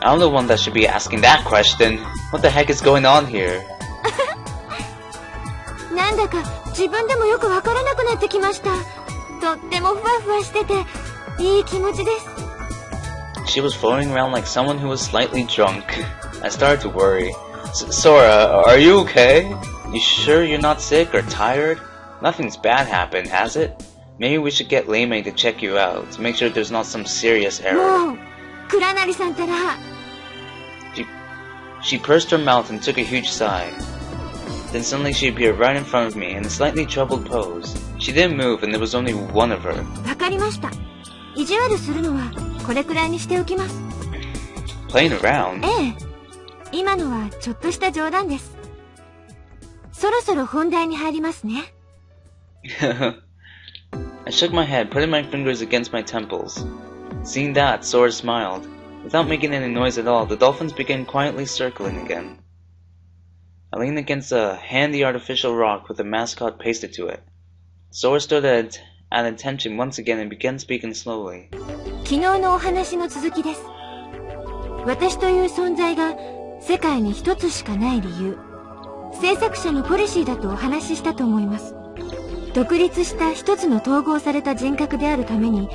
A: I'm the one that should be asking that question. What the heck is going on here?
D: なんだか自分でもよくわからなくなってきました。とってもふわふわしてていい気持ちです。
A: She was floating around like someone who was slightly drunk. I started to worry. Sora, are you okay? You sure you're not sick or tired? Nothing's bad happened, has it? Maybe we should get Lei Mei to check you out, to make sure there's not some serious error.
D: もう、倉成さんったら。
A: She pursed her mouth and took a huge sigh. Then suddenly she appeared right in front of me in a slightly troubled pose. She didn't move and there was only one of her.
D: わかりました。意地悪するのはこれくらいにしておきます。
A: Playing around?
D: ええ。今のはちょっとした冗談です。そろそろ本題に入りますね。
A: I shook my head, putting my fingers against my temples. Seeing that, Sora smiled. Without making any noise at all, the dolphins began quietly circling again. I leaned against a handy artificial rock with a mascot pasted to it. Sora stood at attention once again and began speaking slowly.
D: 昨日のお話の続きです。私という存在が世界に一つしかない理由。制作者のポリシーだとお話ししたと思います。独立した一つの統合された人格であるために、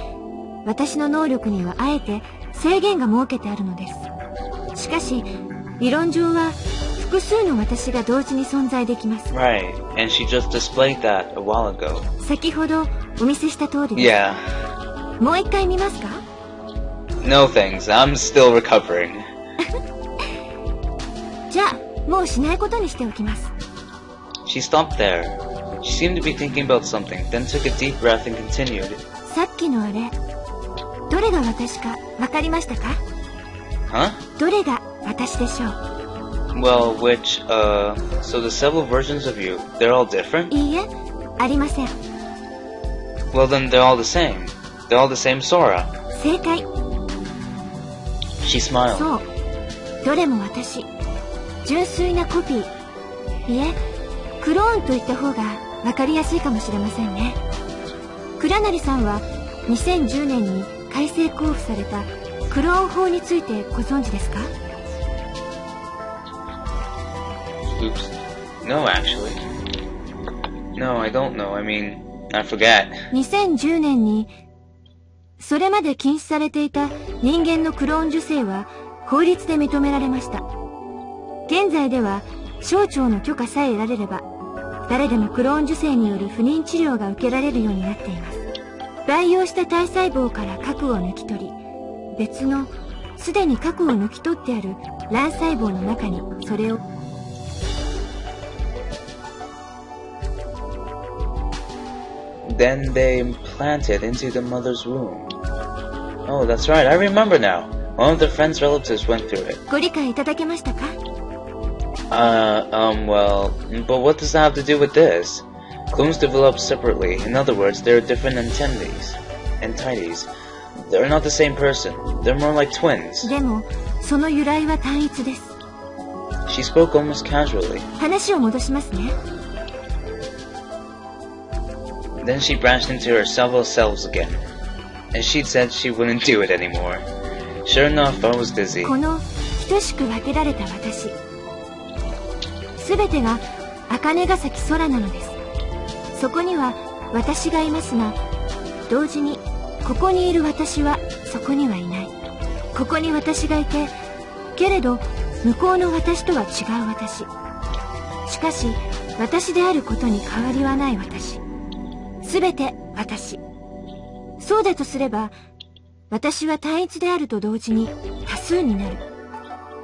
D: 私の能力にはあえて制限が設けてあるのです。しかし、理論上は複数の私が同時に存在できます。
A: Right, and she just displayed that a while ago.
D: 先ほどお見せした通りです。
A: Yeah.
D: もう一回見ますか？
A: No thanks, I'm still recovering.
D: じゃあ、もうしないことにしておきます。
A: She stopped there. She seemed to be thinking about something, then took a deep breath and continued.
D: さっきのあれ、どれが私かわかりましたか？
A: Huh?
D: どれが私でしょう？
A: Well, so the several versions of you, they're all different?
D: いいえ、ありません。
A: Well then they're all the same. They're all the same Sora.
D: 正解。
A: She smiled.
D: そう。どれも私。純粋なコピー。いえ、クローンと言った方がわかりやすいかもしれませんね。倉成さんは2010年に改正交付されたクローン法についてご存知ですか？
A: Oops. No, actually. No, I don't know. I mean, I forget.
D: 2010年にそれまで禁止されていた人間のクローン受精は法律で認められました。現在では省庁の許可さえ得られれば誰でもクローン受精による不妊治療が受けられるようになっています。培養した体細胞から核を抜き取り、別のすでに核を抜き取ってある卵細胞の中にそれを
A: Then they implanted into the mother's womb. Oh, that's right. I remember now. One of their friend's relatives went through it.
D: ご理解いただけましたか？
A: Well, but what does that have to do with this? Clones develop separately. In other words, they're different entities. They're not the same person. They're more like twins.
D: でも、その由来は単一です。
A: She spoke almost casually.
D: 話を戻しますね。
A: Then she branched into her several selves again. And she'd said she wouldn't do it anymore. Sure enough, I was dizzy.
D: この等しく分けられた私。すべてが茜ヶ崎空なのです。そこには私がいますが、同時にここにいる私はそこにはいない。ここに私がいて、けれど向こうの私とは違う私。しかし私であることに変わりはない私。すべて私。そうだとすれば、私は単一であると同時に多数になる。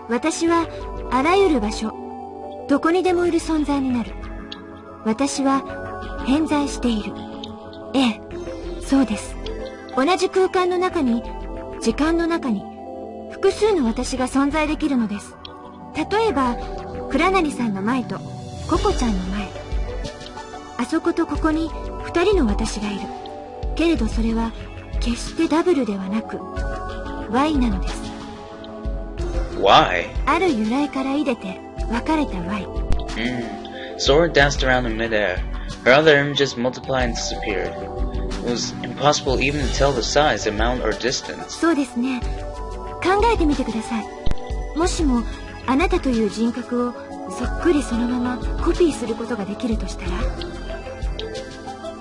D: 私はあらゆる場所、どこにでもいる存在になる。私は偏在している。ええ、そうです。同じ空間の中に、時間の中に、複数の私が存在できるのです。例えば倉成さんの前とココちゃんの前、あそことここに2人の私がいるけれど、それは決してダブルではなく Y なのです。
A: Why?
D: ある由来からいでて分かれた Y。
A: Sora danced around in midair. Her other images multiplied and disappeared. It was impossible even to tell the size, amount, or distance.
D: そうですね。考えてみてください。もしもあなたという人格をそっくりそのままコピーすることができるとしたら、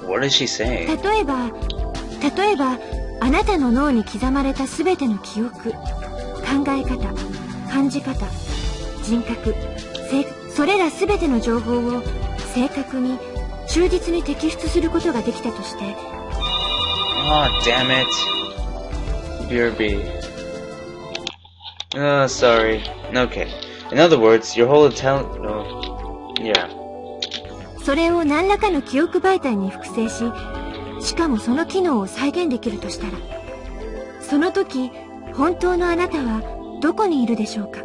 A: What is she saying?
D: 例えばあなたの脳に刻まれた全ての記憶、考え方、感じ方、人格、それら全ての情報を正確に忠実に摘出することができたとして、
A: Oh, damn it. BRB. Oh, sorry. Okay. In other words, your whole yeah.
D: それを何らかの記憶媒体に複製し、しかもその機能を再現できるとしたら、その時本当のあなたはどこにいるでしょうか。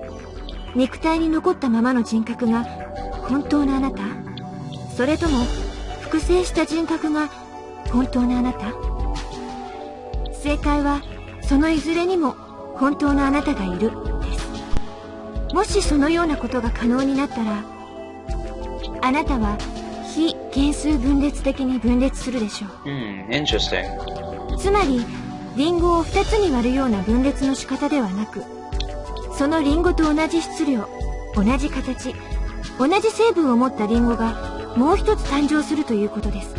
D: 肉体に残ったままの人格が本当のあなた、それとも複製した人格が本当のあなた。正解はそのいずれにも本当のあなたがいるです。もしそのようなことが可能になったら、あなたは非原数分裂的に分裂するでしょう。
A: Interesting.
D: つまりリンゴを2つに割るような分裂の仕方ではなく、そのリンゴと同じ質量、同じ形、同じ成分を持ったリンゴがもう一つ誕生するということです。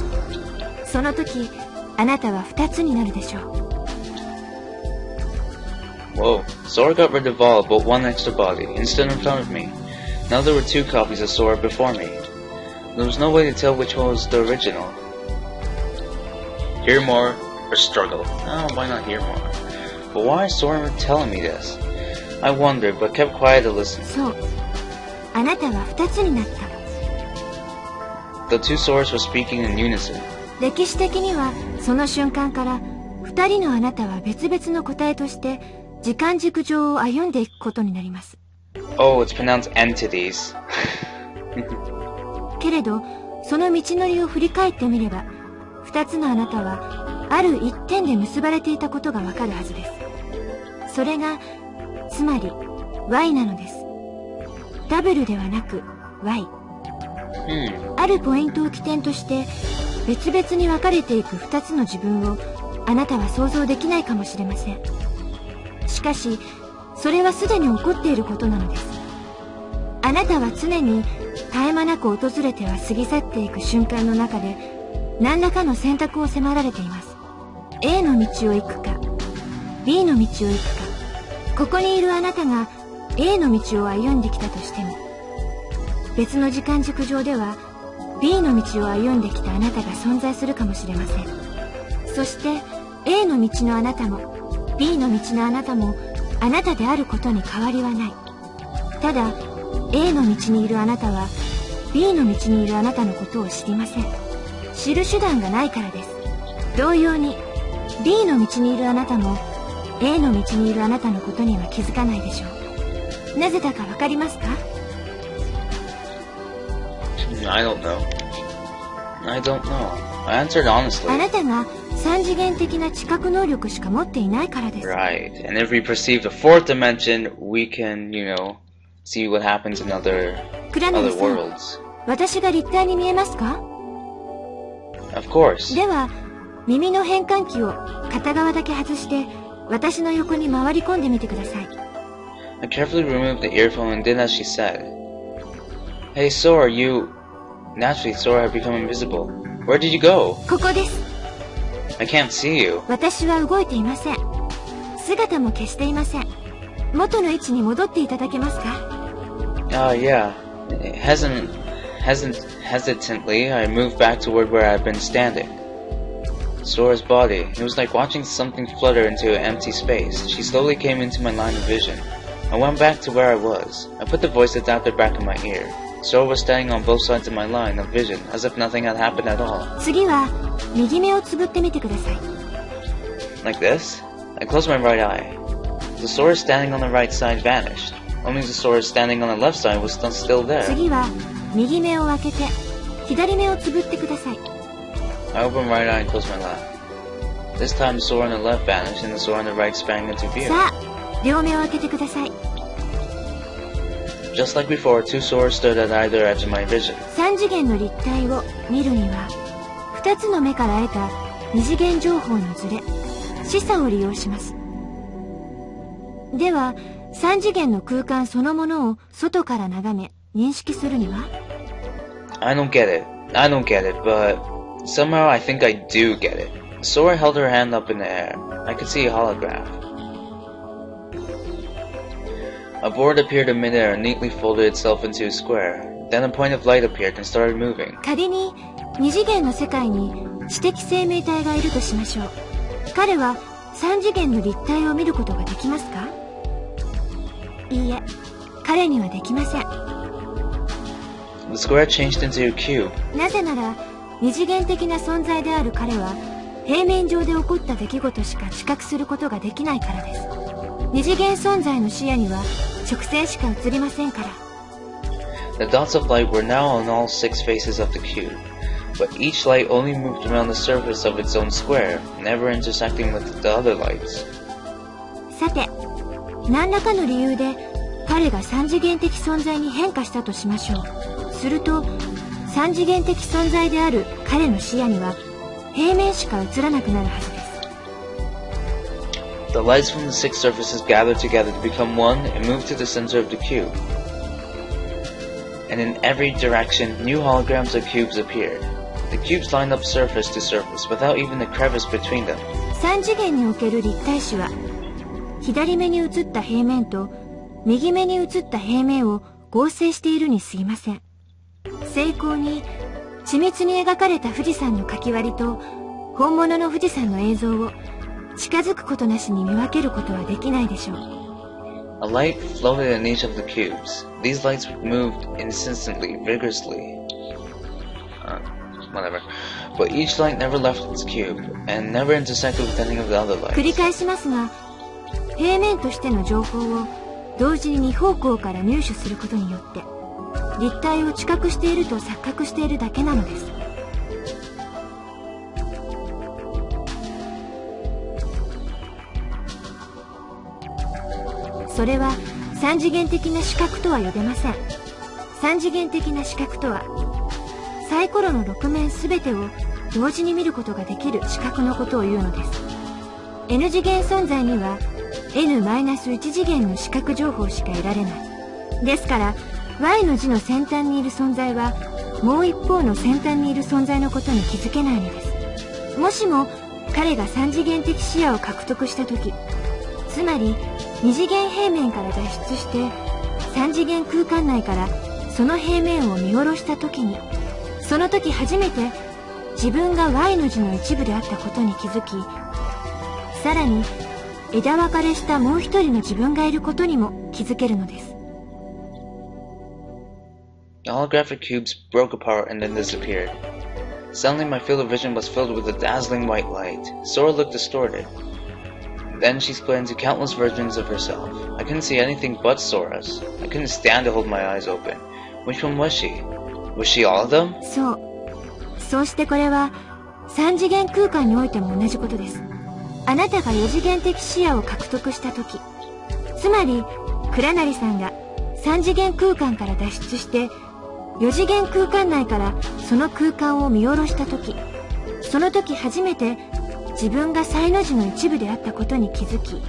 D: その時あなたは2つになるでしょう。
A: Whoa. Sora got rid of all but one extra body and stood in front of me. Now there were two copies of Sora before me. There was no way to tell which one was the original. Hear more or struggle? Oh, why not hear more? But why is Sora telling me this? I wondered, but kept quiet to listen.
D: そう、あなたは2つになった。
A: The two Soras were speaking in unison.
D: 歴史的にはその瞬間から2人のあなたは別々の個体として時間軸上を歩んでいくことになります。
A: Oh, it's pronounced entities.
D: けれどその道のりを振り返ってみれば、2つのあなたはある一点で結ばれていたことがわかるはずです。それがつまり Y なのです。ダブルではなく Y。あるポイントを起点として別々に分かれていく2つの自分をあなたは想像できないかもしれません。しかしそれはすでに起こっていることなのです。あなたは常に絶え間なく訪れては過ぎ去っていく瞬間の中で何らかの選択を迫られています。 A の道を行くか B の道を行くか。ここにいるあなたが A の道を歩んできたとしても、別の時間軸上では B の道を歩んできたあなたが存在するかもしれません。そして A の道のあなたも B の道のあなたもあなたであることに変わりはない。ただ A の道にいるあなたは B の道にいるあなたのことを知りません。知る手段がないからです。同様に B の道にいるあなたも A の道にいるあなたのことには気づかないでしょう。なぜだかわかりますか？
A: I don't know. I answered honestly.
D: あなたが三次元的な知覚能力しか持っていないからです。
A: Right. And if we perceive the fourth dimension, we can, see what happens in other
D: 倉成さん、
A: worlds.
D: 私が立体に見えますか？
A: Of course.
D: では耳の変換器を片側だけ外して私の横に回り込んでみてください。
A: I carefully removed the earphone and did as she said. Hey, Sora, Naturally, Sora had become invisible. Where did you go?
D: ここです。
A: I can't see you.
D: 私は動いていません。姿も消していません。元の位置に戻っていただけますか？
A: Yeah. Hesitantly, I moved back toward where I'd been standing. Sora's body. It was like watching something flutter into an empty space. She slowly came into my line of vision. I went back to where I was. I put the voice that's out there back in my ear. Sora was standing on both sides of my line of vision, as if nothing had happened at all.
D: 次は右目をつぶってみてください。
A: Like this? I closed my right eye. The Sora standing on the right side vanished. Only the Sora standing on the left side was still there.
D: 次は右目を開けて左目をつぶってください。
A: I opened my right eye and closed my left. This time the Sora on the left vanished and the Sora on the right sprang into view.
D: さあ、両目を開けてください。
A: Just like before, two Soras stood at either edge of my vision.
D: 3次元の立体を見るには2つの目から得た2次元情報のズレ、視差を利用します。では3次元の空間そのものを外から眺め認識するには？
A: I don't get it, but somehow I think I do get it. Sora held her hand up in the air. I could see a holograph. A board appeared in midair and neatly folded itself into a square. Then a point of light appeared and started moving.
D: 仮に2次元の世界に知的生命体がいるとしましょう。彼は3次元の立体を見ることができますか？いいえ、彼にはできません。
A: The square changed into a cube.
D: なぜなら2次元的な存在である彼は平面上で起こった出来事しか知覚することができないからです。2次元存在の視野には直線しか映りませんから。
A: The dots of light were now on all 6 faces of the cube, but each light only moved around the surface of its own square, never intersecting with the other lights.
D: さて、何らかの理由で彼が3次元的存在に変化したとしましょう。すると3次元的存在である彼の視野には平面しか映らなくなるはずです。
A: The lights from the 6 surfaces gathered together to become one and moved to the center of the cube. And in every direction, new holograms of cubes appeared. The cubes lined up surface to surface, without even a crevice between them.
D: 3次元における立体視は左目に映った平面と右目に映った平面を合成しているに過ぎません。精巧に緻密に描かれた富士山の描き割りと本物の富士山の映像を近づくことなしに見分けることはできないでしょう。
A: A light floated in each of the cubes. These lights moved insistently, vigorously. Whatever. But each light never left its cube, and never intersected with any of the other
D: 繰り
A: lights.
D: 返しますが、平面としての情報を同時に2方向から入手することによって立体を知覚していると錯覚しているだけなのです。それは3次元的な視覚とは呼べません。3次元的な視覚とはサイコロの6面全てを同時に見ることができる視覚のことを言うのです。 N 次元存在には N-1 次元の視覚情報しか得られない。ですから Y の字の先端にいる存在はもう一方の先端にいる存在のことに気づけないのです。もしも彼が3次元的視野を獲得した時、つまり2次元平面から脱出して3次元空間内からその平面を見下ろした時に、その時初めて自分が Y の字の一部であったことに気づき、さらに枝分かれしたもう一人の自分がいることにも気づけるのです。
A: The holographic cubes broke apart and then disappeared. Suddenly my field of vision was filled with a dazzling white light. Sora looked distorted. Then she split into countless versions of herself. I couldn't see anything but Sora's. I couldn't stand to hold my eyes open. Which one was she? Was she all of them?
D: そう。そうしてこれは3次元空間においても同じことです。あなたが4次元的視野を獲得した時、つまり倉成さんが3次元空間から脱出して4次元空間内からその空間を見下ろした時、その時初めて自分がサイの字の一部であったことに気づき、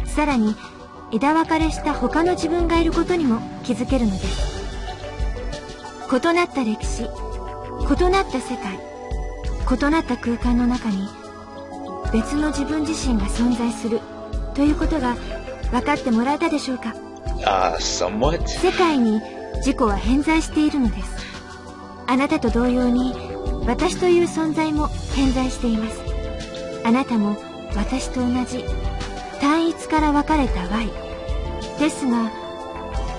D: さらに枝分かれした他の自分がいることにも気づけるのです。異なった歴史、異なった世界、異なった空間の中に別の自分自身が存在するということが分かってもらえたでしょうか。
A: Somewhat.
D: 世界に自己は偏在しているのです。あなたと同様に私という存在も偏在しています。あなたも私と同じ単一から分かれた Y ですが、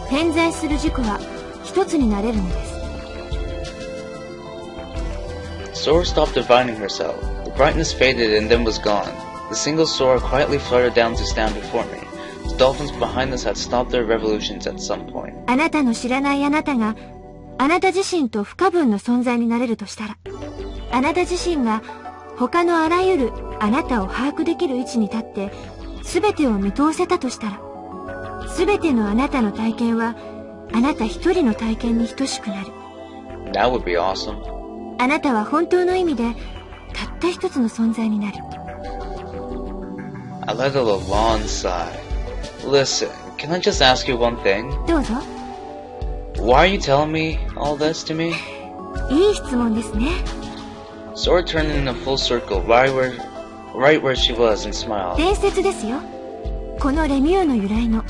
D: 偏在する自己は一つになれるのです。
A: Sora stopped dividing herself. The brightness faded and then was gone. The single Sora quietly fluttered down to stand before me. The dolphins behind us had stopped their revolutions at some point.
D: あなたの知らないあなたが、あなた自身と不可分の存在になれるとしたら、あなた自身が他のあらゆるあなたを把握できる位置に立って、全てを見通せたとしたら、全てのあなたの体験は、あなた一人の体験に等しくなる。
A: That would be awesome.
D: あなたは本当の意味で、たった一つの存在になる。
A: I let out a long sigh. Listen, can I just ask you one thing?
D: どうぞ。
A: Why are you telling me all this to me?
D: いい質問ですね。
A: Sora turned in a full circle right where she was and smiled.
D: 伝説ですよ。このレミューの由来の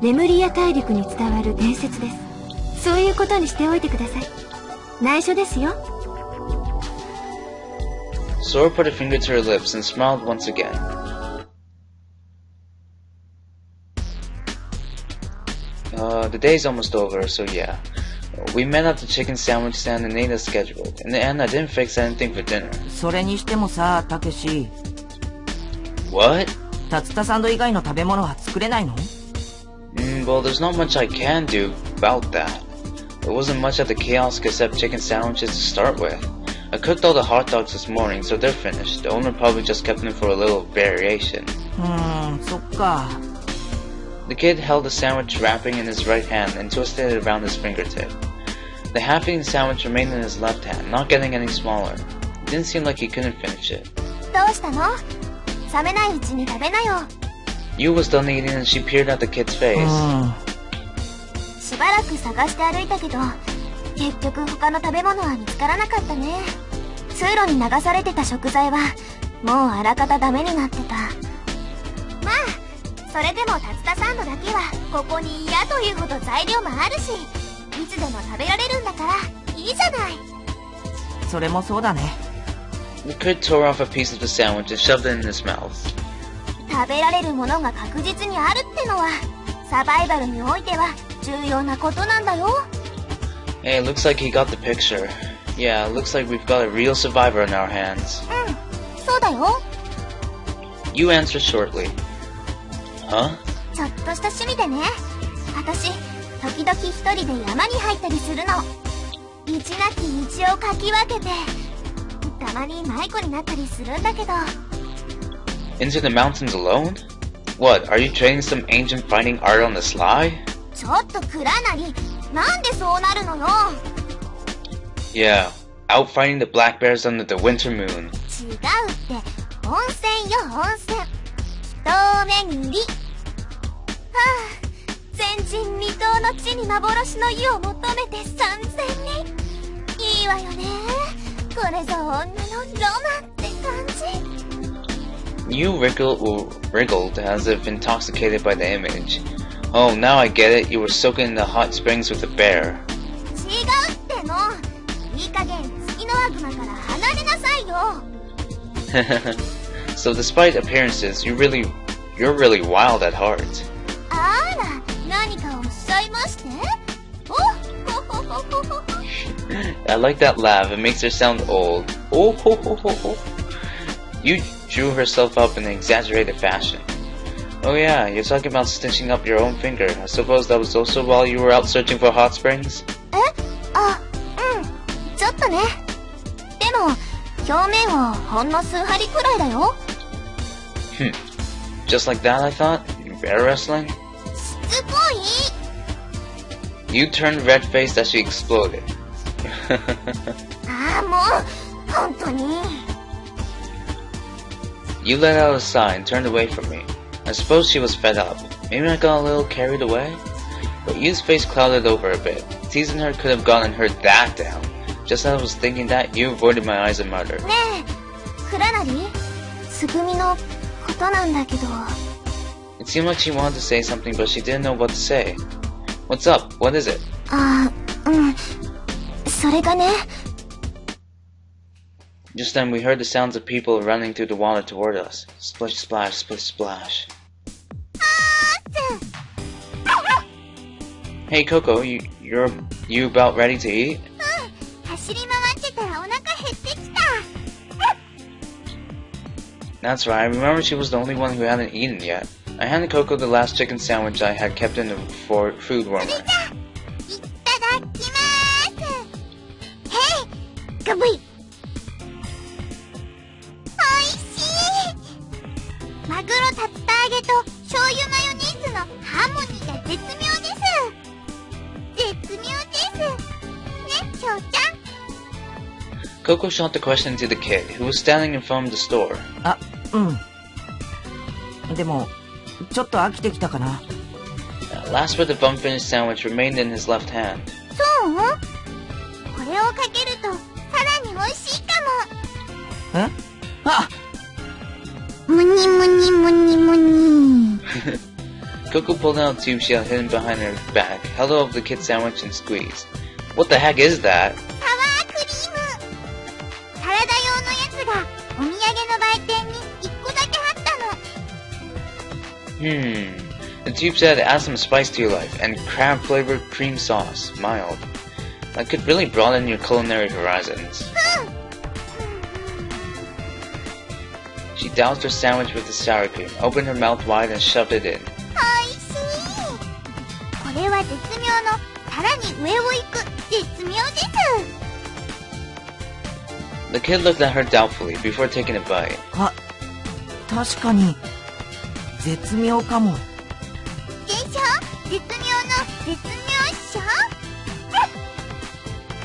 D: レムリア大陸に伝わる伝説です。そういうことにしておいてください。内緒ですよ。
A: Sora put a finger to her lips and smiled once again. The day's almost over, so yeah. We met at the chicken sandwich stand and ate as scheduled. In the end, I didn't fix anything for dinner.
C: それにしてもさ、たけし。
A: What?
C: 竜田サンド以外の食べ物は作れないの？
A: Well, there's not much I can do about that. There wasn't much at the kiosk except chicken sandwiches to start with. I cooked all the hot dogs this morning, so they're finished. The owner probably just kept them for a little variation.
C: そっか。
A: The kid held the sandwich wrapping in his right hand and twisted it around his fingertip. The half-eaten sandwich remained in his left hand, not getting any smaller. It didn't seem like he couldn't finish it.
B: どうしたの？冷めないうちに食べなよ。
A: Yu was done eating and she peered at the kid's face.
B: しばらく探して歩いたけど、結局他の食べ物は見つからなかったね。通路に流されてた食材はもうあらかたダメになってた。まあそれでも竜田サンドだけはここに嫌というほど材料もあるし、いつでも食べられるんだからいいじゃない。
C: それもそうだね。
A: The kid tore off a piece of the sandwich and shoved it in his mouth.
B: 食べられるものが確実にあるってのはサバイバルにおいては重要なことなんだよ。
A: Hey, looks like he got the picture. Yeah, looks like we've got a real survivor in our hands.
B: そうだよ。
A: You answered shortly. Huh?
B: ちょっとした趣味でね。私、時々一人で山に入ったりするの。道なき道をかき分けて、たまに迷子になったりするんだけど。
A: Into the mountains alone? What, are you training some ancient fighting art on the sly?
B: ちょっと蔵なり、なんでそうなるのよ。
A: Yeah, out fighting the black bears under the winter moon.
B: 違うって、温泉よ温泉。遠巡り。前人未到の地に幻の湯を求めて3000人。いいわよね。これぞ女のロマンって感じ。
A: You wriggled as if intoxicated by the image. Oh, now I get it. You were soaking in the hot springs with a bear.
B: 違うっての。いい加減月の悪魔から離れなさいよ。
A: So despite appearances, you're really wild at heart.
B: あら、何かおっしゃいまして？おほほほほほ。
A: I like that laugh. It makes her sound old. Oh ho ho ho ho. You drew herself up in an exaggerated fashion. Oh yeah, you're talking about stitching up your own finger. I suppose that was also while you were out searching for hot springs?
B: ちょっとね。でも、表面はほんの数針くらいだよ。
A: Just like that, I thought? You bear wrestling?
B: しつこい。
A: You turned red-faced as she exploded.
B: ああ、もう、本当に。
A: You let out a sigh and turned away from me. I suppose she was fed up. Maybe I got a little carried away? But Yu's face clouded over a bit. Teasing her could have gotten her that down. Just as I was thinking that, you avoided my eyes and muttered.
B: ねえ、倉成？つぐみのことなんだけど。
A: It seemed like she wanted to say something, but she didn't know what to say. What's up? What is it?
B: それがね。
A: Just then we heard the sounds of people running through the water toward us. Splish splash, splish splash. Hey Coco, you about ready to eat?
B: 走り回ってたらお腹減ってきた。
A: That's right, I remember she was the only one who hadn't eaten yet. I handed Coco the last chicken sandwich I had kept in the food warmer.
B: それじゃあ、いただきまーす。へい、ガブイ。おいしい。マグロ竜田揚げと醤油マヨネーズのハーモニーが絶妙です。絶妙です。ね、翔ちゃん。
A: Coco shot the question to the kid, who was standing in front of the store.
C: あ、うん。でも、ちょっと飽きてきたかな。
A: Last but the unfinished sandwich remained in his left hand.
B: そう？これをかけるとさらに美味しいかも。
C: え？あ！
B: むにむにむにむに。
A: Coco pulled out a tube she had hidden behind her back, held over the kid's sandwich and squeezed. What the heck is that?
B: サワークリーム。サラダ用のやつがお土産の売店に1個だけあったの。
A: The tube said add some spice to your life, and crab-flavored cream sauce, mild. That could really broaden your culinary horizons. She doused her sandwich with the sour cream, opened her mouth wide and shoved it in.
B: おいしい。これは絶妙のさらに上を行く絶妙です。
A: The kid looked at her doubtfully before taking a bite.
C: あ、確かに、絶妙かも。
B: でしょ？絶妙の絶妙っしょ？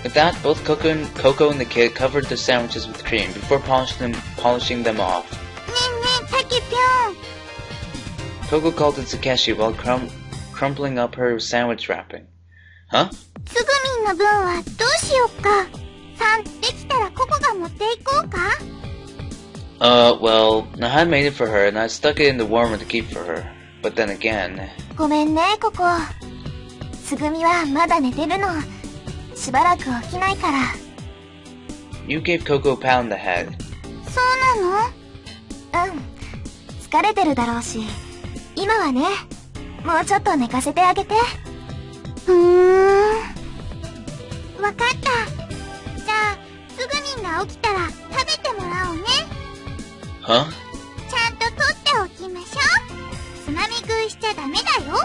A: With that, both Coco and the kid covered the sandwiches with cream before polishing them off.
B: ねえねえ、たけぴょん。
A: Coco called to Takeshi while crumpling up her sandwich wrapping. Huh?
B: つぐみんの分はどうしよっか。3できたらココが持っていこうか。
A: Well, I had made it for her and I stuck it in the warmer to keep for her. But then again...
B: ごめんね、ココ。つぐみはまだ寝てるの。しばらく起きないから。
A: You gave Coco a pat on the head.
B: そうなの？うん。疲れてるだろうし、今はね、もうちょっと寝かせてあげて。わかった。じゃあ、つぐみんが起きたら食べてもらおうね。
A: Huh?
B: ちゃんと取っておきましょう。つまみ食いしちゃダメだよ。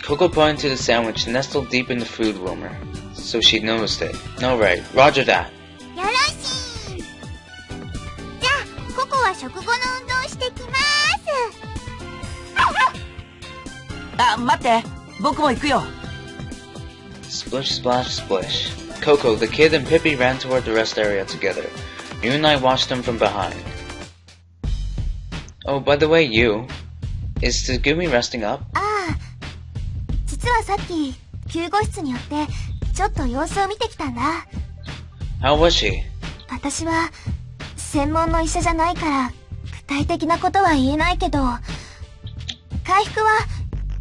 A: Coco pointed to the sandwich nestled deep in the food warmer, so she noticed it. Alright, roger that.
B: よろしい。じゃあ、ココは食後の運動してきまーす。
C: あ、待って、僕も行くよ。
A: Splish, splash, splish. Coco, the kid, and Pippi ran toward the rest area together. You and I watched them from behind. Oh, by the way, is Tsugumi resting up?
B: ああ、実はさっき、救護室によって、ちょっと様子を見てきたんだ。
A: How was she?
B: 私は、専門の医者じゃないから、具体的なことは言えないけど、回復は、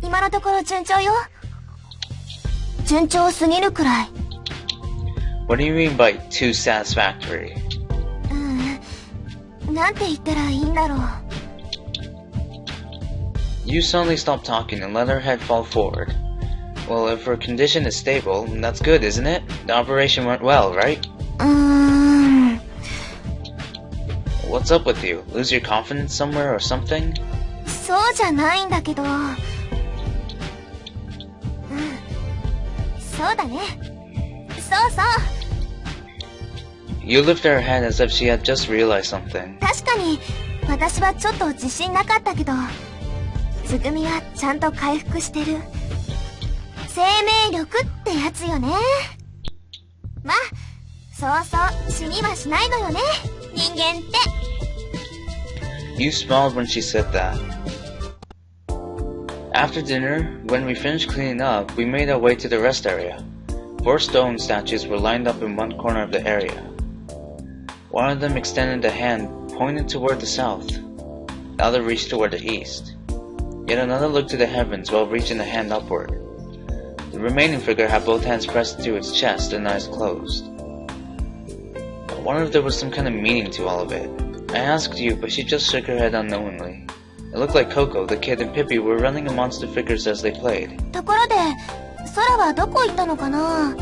B: 今のところ順調よ。順調すぎるくらい。
A: What do you mean by too satisfactory?
B: なんて言ったらいいんだろう。
A: You suddenly stopped talking and let her head fall forward. Well, if her condition is stable, that's good, isn't it? The operation went well, right? What's up with you? Lose your confidence somewhere or something?
B: そうじゃないんだけど。そうだね。そうそう。
A: You lifted her head as if she had just realized something.
B: 確かに、私はちょっと自信なかったけど、つぐみはちゃんと回復してる。生命力ってやつよね。まあ、そうそう死にはしないのよね、人間って。
A: You smiled when she said that. After dinner, when we finished cleaning up, we made our way to the rest area. 4 stone statues were lined up in one corner of the area. One of them extended a hand pointed toward the south. The other reached toward the east. Yet another looked to the heavens while reaching a hand upward. The remaining figure had both hands pressed to its chest and eyes closed. I wondered if there was some kind of meaning to all of it. I asked you, but she just shook her head unknowingly. It looked like Coco, the kid, and Pippi were running amongst the figures as they played.
B: ところで、Soraはどこ行ったのかな?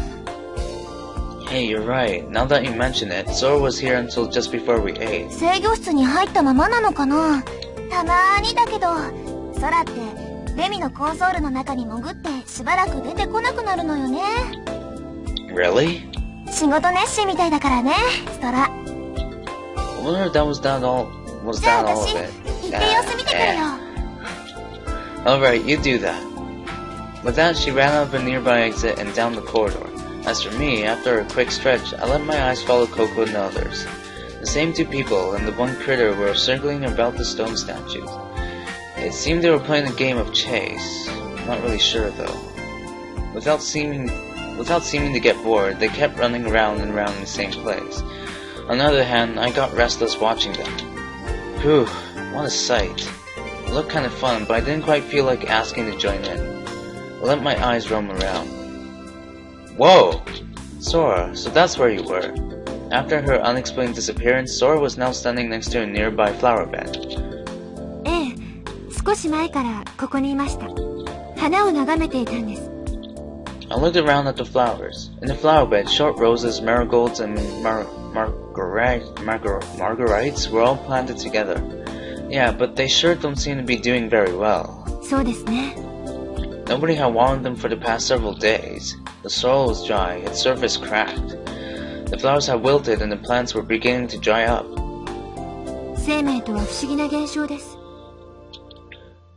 A: Hey, you're right. Now that you mention it, Sora was here until just before we ate.
B: 制御室に入ったままなのかな? たまーにだけど、空ってレミのコンソールの中に潜ってしばらく出てこなくなるのよね。
A: Really?
B: 仕事熱心みたいだからね、空。
A: I wonder if that was all of
B: じゃあ私、
A: it.
B: 行って様子見てくるよ。
A: Alright, you do that. With that, she ran out of a nearby exit and down the corridor. As for me, after a quick stretch, I let my eyes follow Coco and the others. The same two people and the one critter were circling about the stone statues. It seemed they were playing a game of chase. I'm not really sure though. Without seeming to get bored, they kept running around and around in the same place. On the other hand, I got restless watching them. Whew, what a sight. It looked kind of fun, but I didn't quite feel like asking to join in. I let my eyes roam around. Whoa! Sora, so that's where you were. After her unexplained disappearance, Sora was now standing next to a nearby flower bed.
D: ええ、少し前からここにいました。花を眺めていたんです。
A: I looked around at the flowers. In the flower bed, short roses, marigolds, and marguerites were all planted together. Yeah, but they sure don't seem to be doing very well.
D: そうですね。
A: Nobody had watered them for the past several days. The soil was dry, its surface cracked. The flowers had wilted and the plants were beginning to dry up.
D: 生命とは不思議な現象です。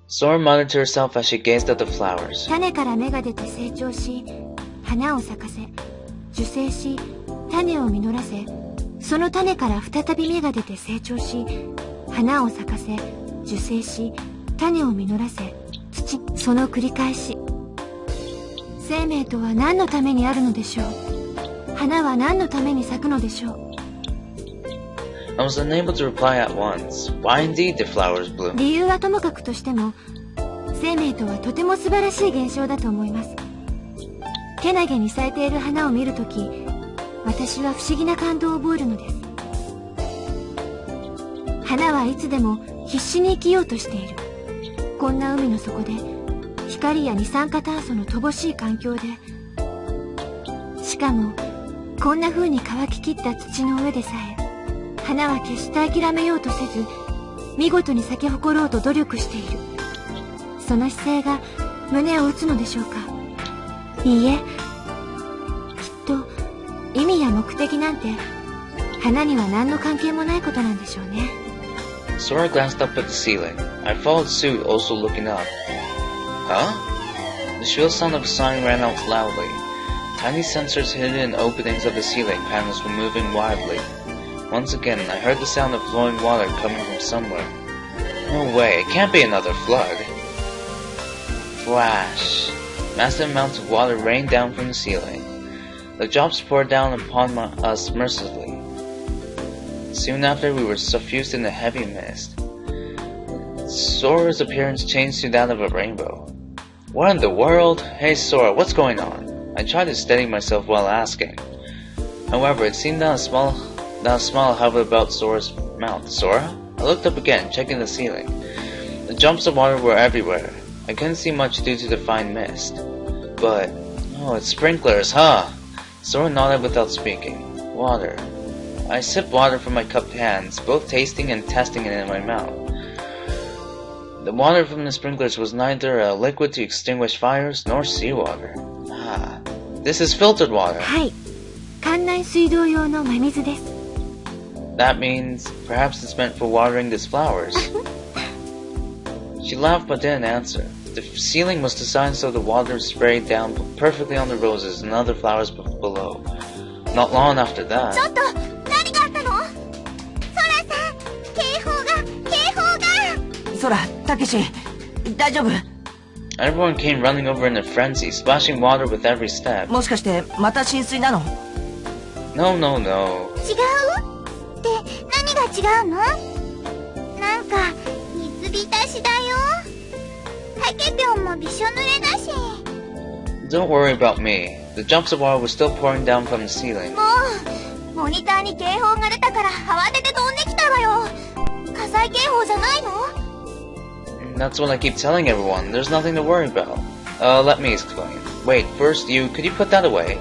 A: Sora muttered to herself as she gazed at the flowers.
D: 種から芽が出て成長し、花を咲かせ、受精し、種を実らせ、その種から再び芽が出て成長し、花を咲かせ、受精し、種を実らせ、その繰り返し。生命とは何のためにあるのでしょう。花は何のために咲くのでしょう。
A: I was unable to reply at once. Why indeed did flowers bloom?
D: 理由はともかくとしても、生命とはとても素晴らしい現象だと思います。けなげに咲いている花を見るとき、私は不思議な感動を覚えるのです。花はいつでも必死に生きようとしている。こんな海の底で、光や二酸化炭素の乏しい環境で、しかもこんな風に乾ききった土の上でさえ、花は決して諦めようとせず、見事に咲き誇ろうと努力している。その姿勢が胸を打つのでしょうか。いいえ、きっと意味や目的なんて花には何の関係もないことなんでしょうね。
A: Sora glanced up at the ceiling. I followed suit, also looking up. Huh? The shrill sound of a sighing rang out loudly. Tiny sensors hidden in openings of the ceiling panels were moving wildly. Once again, I heard the sound of flowing water coming from somewhere. No way, it can't be another flood. Flash. Massive amounts of water rained down from the ceiling. The drops poured down upon us mercilessly. Soon after, we were suffused in a heavy mist. Sora's appearance changed to that of a rainbow. What in the world? Hey Sora, what's going on? I tried to steady myself while asking. However, it seemed that a smile hovered about Sora's mouth. Sora? I looked up again, checking the ceiling. The jumps of water were everywhere. I couldn't see much due to the fine mist. But, oh, it's sprinklers, huh? Sora nodded without speaking. Water. I sipped water from my cupped hands, both tasting and testing it in my mouth. The water from the sprinklers was neither a liquid to extinguish fires nor seawater. Ah, this is filtered water.
D: はい、館内水道用の真水です。
A: That means perhaps it's meant for watering these flowers. She laughed but didn't answer. The ceiling was designed so the water sprayed down perfectly on the roses and other flowers below. Not long after that.
B: ちょっと、何があったの？ソラさん、警報が。
C: 空、たけし、大丈夫？
A: Everyone came running over in a frenzy, splashing water with every step.
C: もしかしてまた浸水なの？
A: No.
B: 違う？って何が違うの？なんか水浸しだよ。たけぴょんもびしょ濡れだし。
A: Don't worry about me. The jumps of water were still pouring down from the ceiling.
B: もうモニターに警報が出たから慌てて飛んできたわよ。火災警報じゃないの？
A: That's what I keep telling everyone. There's nothing to worry about. Let me explain. Wait, first could you put that away?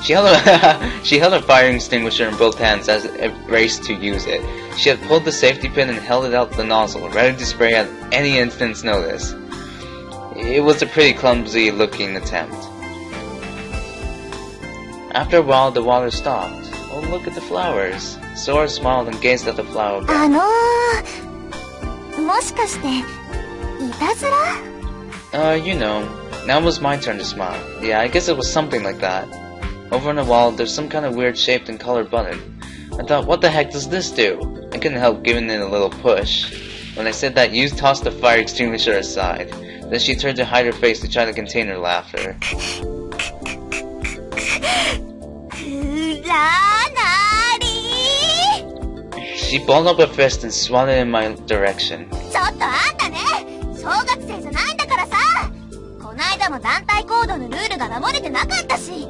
A: She held a she held a fire extinguisher in both hands as it raced to use it. She had pulled the safety pin and held it out the nozzle, ready to spray at any instant's notice. It was a pretty clumsy looking attempt. After a while, the water stopped. Oh, look at the flowers. Sora smiled and gazed at the flower bed.
B: もしかして、いたずら?
A: You know, now it was my turn to smile. Yeah, I guess it was something like that. Over on the wall, there's some kind of weird shaped and colored button. I thought, what the heck does this do? I couldn't help giving it a little push. When I said that, you tossed the fire extinguisher aside. Then she turned to hide her face to try to contain her laughter. She balled up her fist and swung it in my direction.
B: ちょっとあんたね、小学生じゃないんだからさ。こないだも団体行動のルールが守れてなかったし。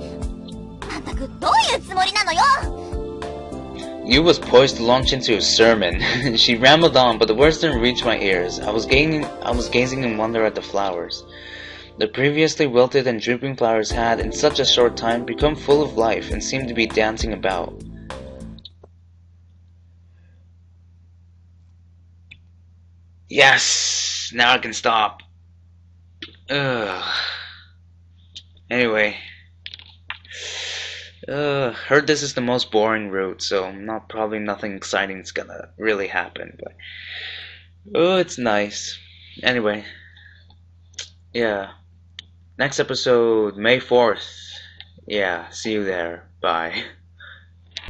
B: あんたくどういうつもりなのよ。
A: You was poised to launch into a sermon. She rambled on, but the words didn't reach my ears. I was gazing in wonder at the flowers. The previously wilted and drooping flowers had, in such a short time, become full of life and seemed to be dancing about. Yes! Now I can stop. Ugh. Anyway. Heard this is the most boring route, so probably nothing exciting is gonna really happen, but it's nice. Anyway, yeah. Next episode, May 4th. Yeah, see you there. Bye.